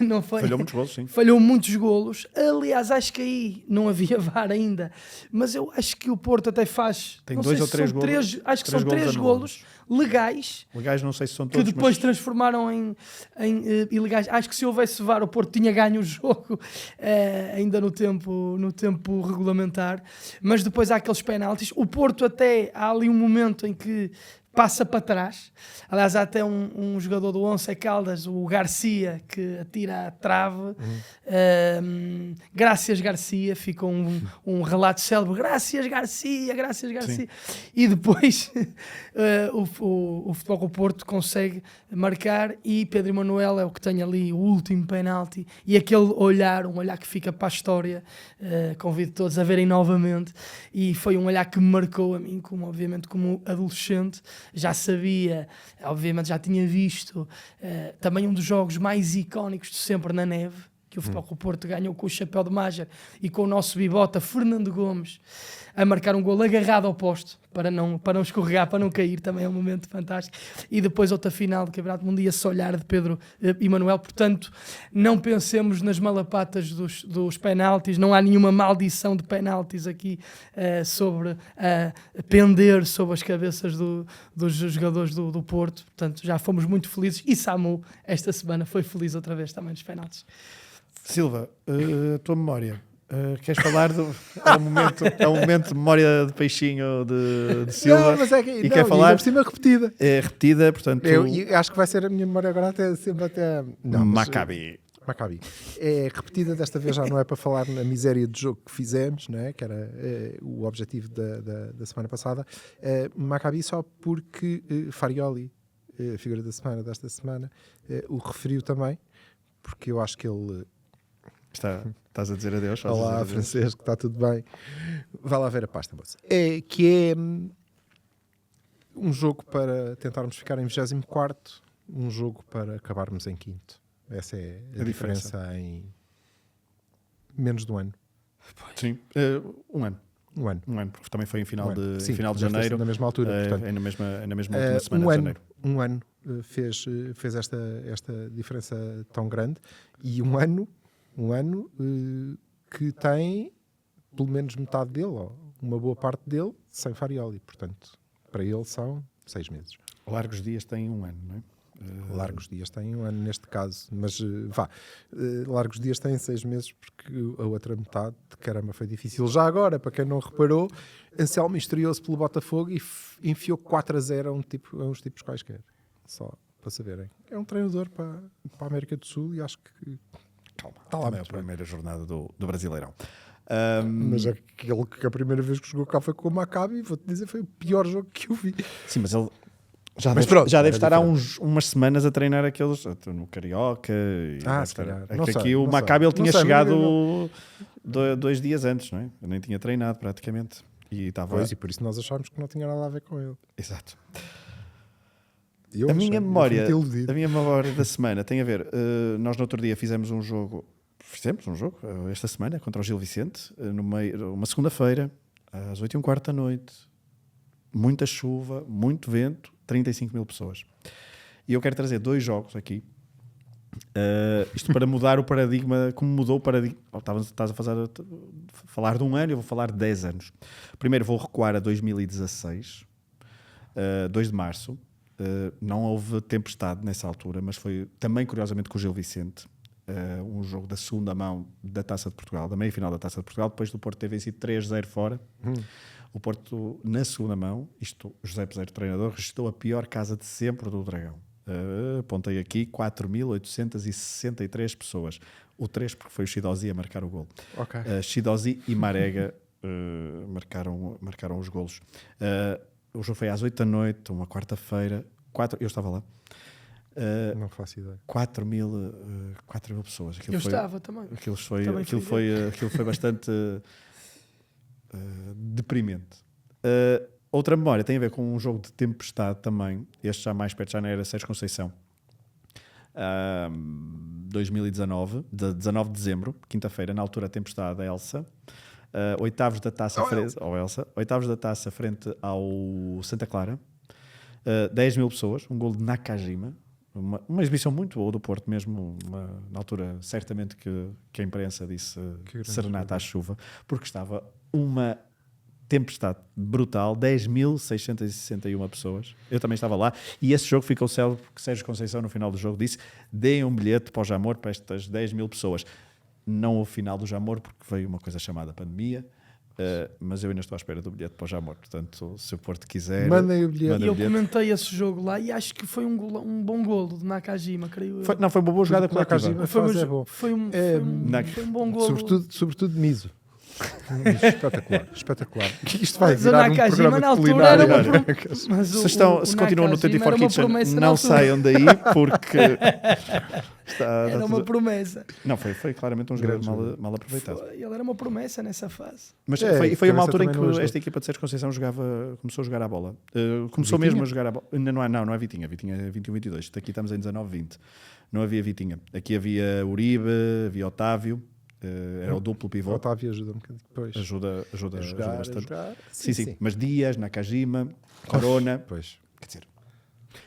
não foi, falhou muitos golos, sim. Falhou muitos golos. Aliás, acho que aí não havia VAR ainda, mas eu acho que o Porto até faz, tem não 2 sei ou se 3 são golos, três, acho que são 3 golos legais, não sei se são que todos, depois mas transformaram em ilegais. Acho que se houvesse VAR o Porto tinha ganho o jogo ainda no tempo regulamentar, mas depois há aqueles penaltis. O Porto até há ali um momento em que passa para trás. Aliás, há até um jogador do Once Caldas, o Garcia, que atira à trave. Graças Garcia, fica um relato célebre. Graças Garcia. Sim. E depois o Futebol Clube do Porto consegue marcar e Pedro Emanuel é o que tem ali o último penalti e aquele olhar, um olhar que fica para a história. Convido todos a verem novamente e foi um olhar que me marcou a mim, obviamente como adolescente. Já sabia, obviamente já tinha visto também um dos jogos mais icónicos de sempre na neve, que o Futebol Clube do Porto ganhou com o chapéu de Máger e com o nosso bibota Fernando Gomes a marcar um golo agarrado ao posto para não escorregar, para não cair, também é um momento fantástico. E depois outra final do Campeonato Mundial, esse olhar de Pedro Emanuel. Portanto, não pensemos nas malapatas dos penaltis, não há nenhuma maldição de penaltis aqui sobre pender sobre as cabeças dos jogadores do Porto. Portanto, já fomos muito felizes e Samu esta semana foi feliz outra vez também nos penaltis. Silva, a tua memória. Queres falar é um momento de memória de peixinho de Silva? Não, mas e quer falar por cima repetida. É repetida, portanto. Eu acho que vai ser a minha memória agora até não, Maccabi. É repetida, desta vez já não é para falar na miséria de jogo que fizemos, não é? Que era o objetivo da semana passada. Maccabi só porque Farioli, a figura da semana, desta semana, o referiu também, porque eu acho que ele... Estás a dizer adeus? Olá, Francesco, está tudo bem? Vai lá ver a pasta, moça. Que é um jogo para tentarmos ficar em 24º, um jogo para acabarmos em 5º. Essa é a diferença em menos de um ano. Sim, um ano. Um ano, porque também foi em final de janeiro. Na mesma altura, portanto. É na mesma última semana de janeiro. Um ano fez esta diferença tão grande e um ano que tem pelo menos metade dele, ou uma boa parte dele, sem Farioli. Portanto, para ele são 6 meses. Largos dias têm um ano, não é? Largos dias têm um ano neste caso, mas largos dias têm 6 meses porque a outra metade, caramba, foi difícil. Já agora, para quem não reparou, Anselmo estreou-se pelo Botafogo e enfiou 4-0 a uns tipos quaisquer. Só para saberem. É um treinador para a América do Sul e acho que está lá a primeira jornada do Brasileirão. Mas aquele que a primeira vez que jogou cá foi com o Maccabi, vou-te dizer, foi o pior jogo que eu vi. Sim, mas ele já deve estar há umas semanas a treinar aqueles no Carioca. Aqui o Maccabi ele tinha chegado 2 dias antes, não é? Eu nem tinha treinado praticamente. E por isso nós achámos que não tinha nada a ver com ele. Exato. A minha memória da semana tem a ver. Nós no outro dia fizemos um jogo esta semana contra o Gil Vicente, uma segunda-feira, às 8h15 da noite. Muita chuva, muito vento, 35 mil pessoas. E eu quero trazer 2 jogos aqui. Isto para mudar o paradigma, como mudou o paradigma. Estás a falar de um ano, eu vou falar de 10 anos. Primeiro vou recuar a 2016, 2 de março. Não houve tempestade nessa altura, mas foi também curiosamente com o Gil Vicente, um jogo da segunda mão da Taça de Portugal, da meia-final da Taça de Portugal, depois do Porto ter vencido 3-0 fora. O Porto, na segunda mão, José Peseiro, treinador, registrou a pior casa de sempre do Dragão. Apontei aqui 4.863 pessoas. O 3 porque foi o Shidozi a marcar o golo. Shidozi e Marega marcaram os golos. O jogo foi às 8 da noite, uma quarta-feira. Eu estava lá. Não faço ideia. 4 mil pessoas. Estava também. Aquilo foi bastante deprimente. Outra memória tem a ver com um jogo de tempestade também. Este já mais perto, já não era Sérgio Conceição. 2019, 19 de dezembro, quinta-feira, na altura a tempestade da Elsa. Oitavos da taça oitavos da taça frente ao Santa Clara. 10 mil pessoas, um gol de Nakajima. Uma exibição muito boa do Porto mesmo, na altura certamente que a imprensa disse serenata à chuva, porque estava uma tempestade brutal, 10.661 pessoas. Eu também estava lá e esse jogo ficou célebre porque Sérgio Conceição no final do jogo disse: deem um bilhete para o Jamor para estas 10 mil pessoas. Não houve final do Jamor porque veio uma coisa chamada pandemia. Mas eu ainda estou à espera do bilhete para o Jamor, portanto, se o Porto quiser, mandem o bilhete. E eu comentei esse jogo lá e acho que foi um bom golo de Nakajima, creio eu. Foi uma boa jogada coletiva. Nakajima Foi um bom golo. Sobretudo Miso. Espetacular. Isto vai Mas o virar um Nakajima programa na de altura era culinária. Se continuam no 24 Kitchen, não saiam daí porque era uma promessa. Não, foi claramente um jogador mal aproveitado. Ele era uma promessa nessa fase. Mas foi uma altura em que esta equipa de Sérgio Conceição começou a jogar a bola. Começou mesmo a jogar a bola. Ainda não é Vitinha. Vitinha é 21-22. Aqui estamos em 19-20. Não havia Vitinha. Aqui havia Uribe, havia Otávio. Era o duplo pivô. O Otávio ajuda um bocadinho depois. Ajuda bastante. Sim. Mas Dias, Nakajima, Corona. Pois. Quer dizer,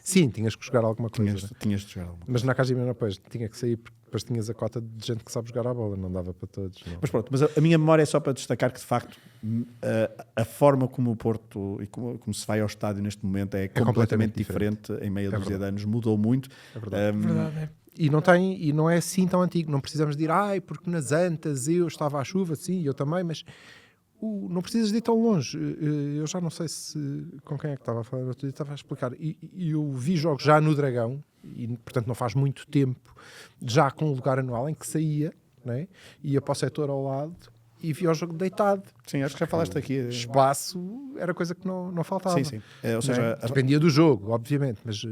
sim, tinhas que jogar alguma coisa. Tinhas de jogar alguma coisa. Mas Nakajima não, depois tinha que sair porque depois tinhas a cota de gente que sabe jogar a bola, não dava para todos. Não. Mas pronto, mas a minha memória é só para destacar que de facto a forma como o Porto e como se vai ao estádio neste momento é completamente diferente em meia dúzia de anos, mudou muito. É verdade. Verdade. E não é assim tão antigo, não precisamos de ir, porque nas Antas eu estava à chuva, sim, eu também, mas não precisas de ir tão longe. Eu já não sei com quem é que estava a falar, eu estava a explicar, e eu vi jogos já no Dragão, e portanto não faz muito tempo, já com um lugar anual em que saía, né? Ia para o setor ao lado e via o jogo deitado. Sim, acho que já falaste aqui. Espaço era coisa que não faltava. Sim. Ou seja, dependia do jogo, obviamente, mas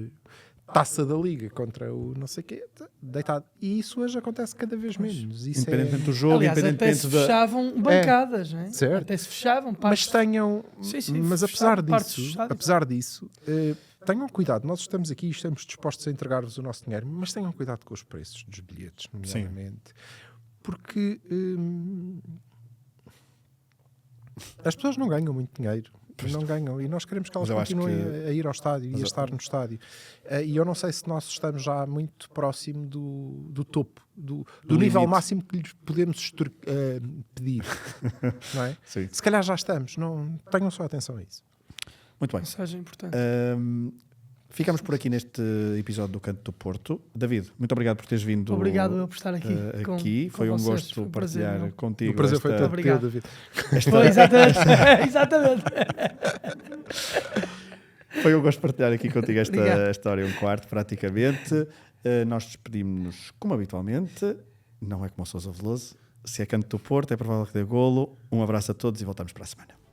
taça da Liga contra o não sei o quê, deitado. E isso hoje acontece cada vez menos. Isso independentemente do jogo, aliás, até se fechavam bancadas, né? Certo. Até se fechavam partes. Mas tenham... Mas apesar disso, tenham cuidado. Nós estamos aqui e estamos dispostos a entregar-vos o nosso dinheiro, mas tenham cuidado com os preços dos bilhetes, nomeadamente. Porque as pessoas não ganham muito dinheiro. Não ganham, e nós queremos que elas continuem a ir ao estádio e a estar no estádio. E eu não sei se nós estamos já muito próximo do topo, do nível máximo que lhes podemos pedir. Não é? Sim. Se calhar já estamos, tenham só atenção a isso. Muito bem. Mensagem importante. Ficamos por aqui neste episódio do Canto do Porto. David, muito obrigado por teres vindo. Obrigado eu por estar aqui. Foi um gosto partilhar contigo. O prazer foi todo teu, David. Foi exatamente. Foi um gosto partilhar aqui contigo esta história, um quarto praticamente. Nós despedimos-nos como habitualmente. Não é como o Sousa Veloso. Se é Canto do Porto, é provável que dê golo. Um abraço a todos e voltamos para a semana.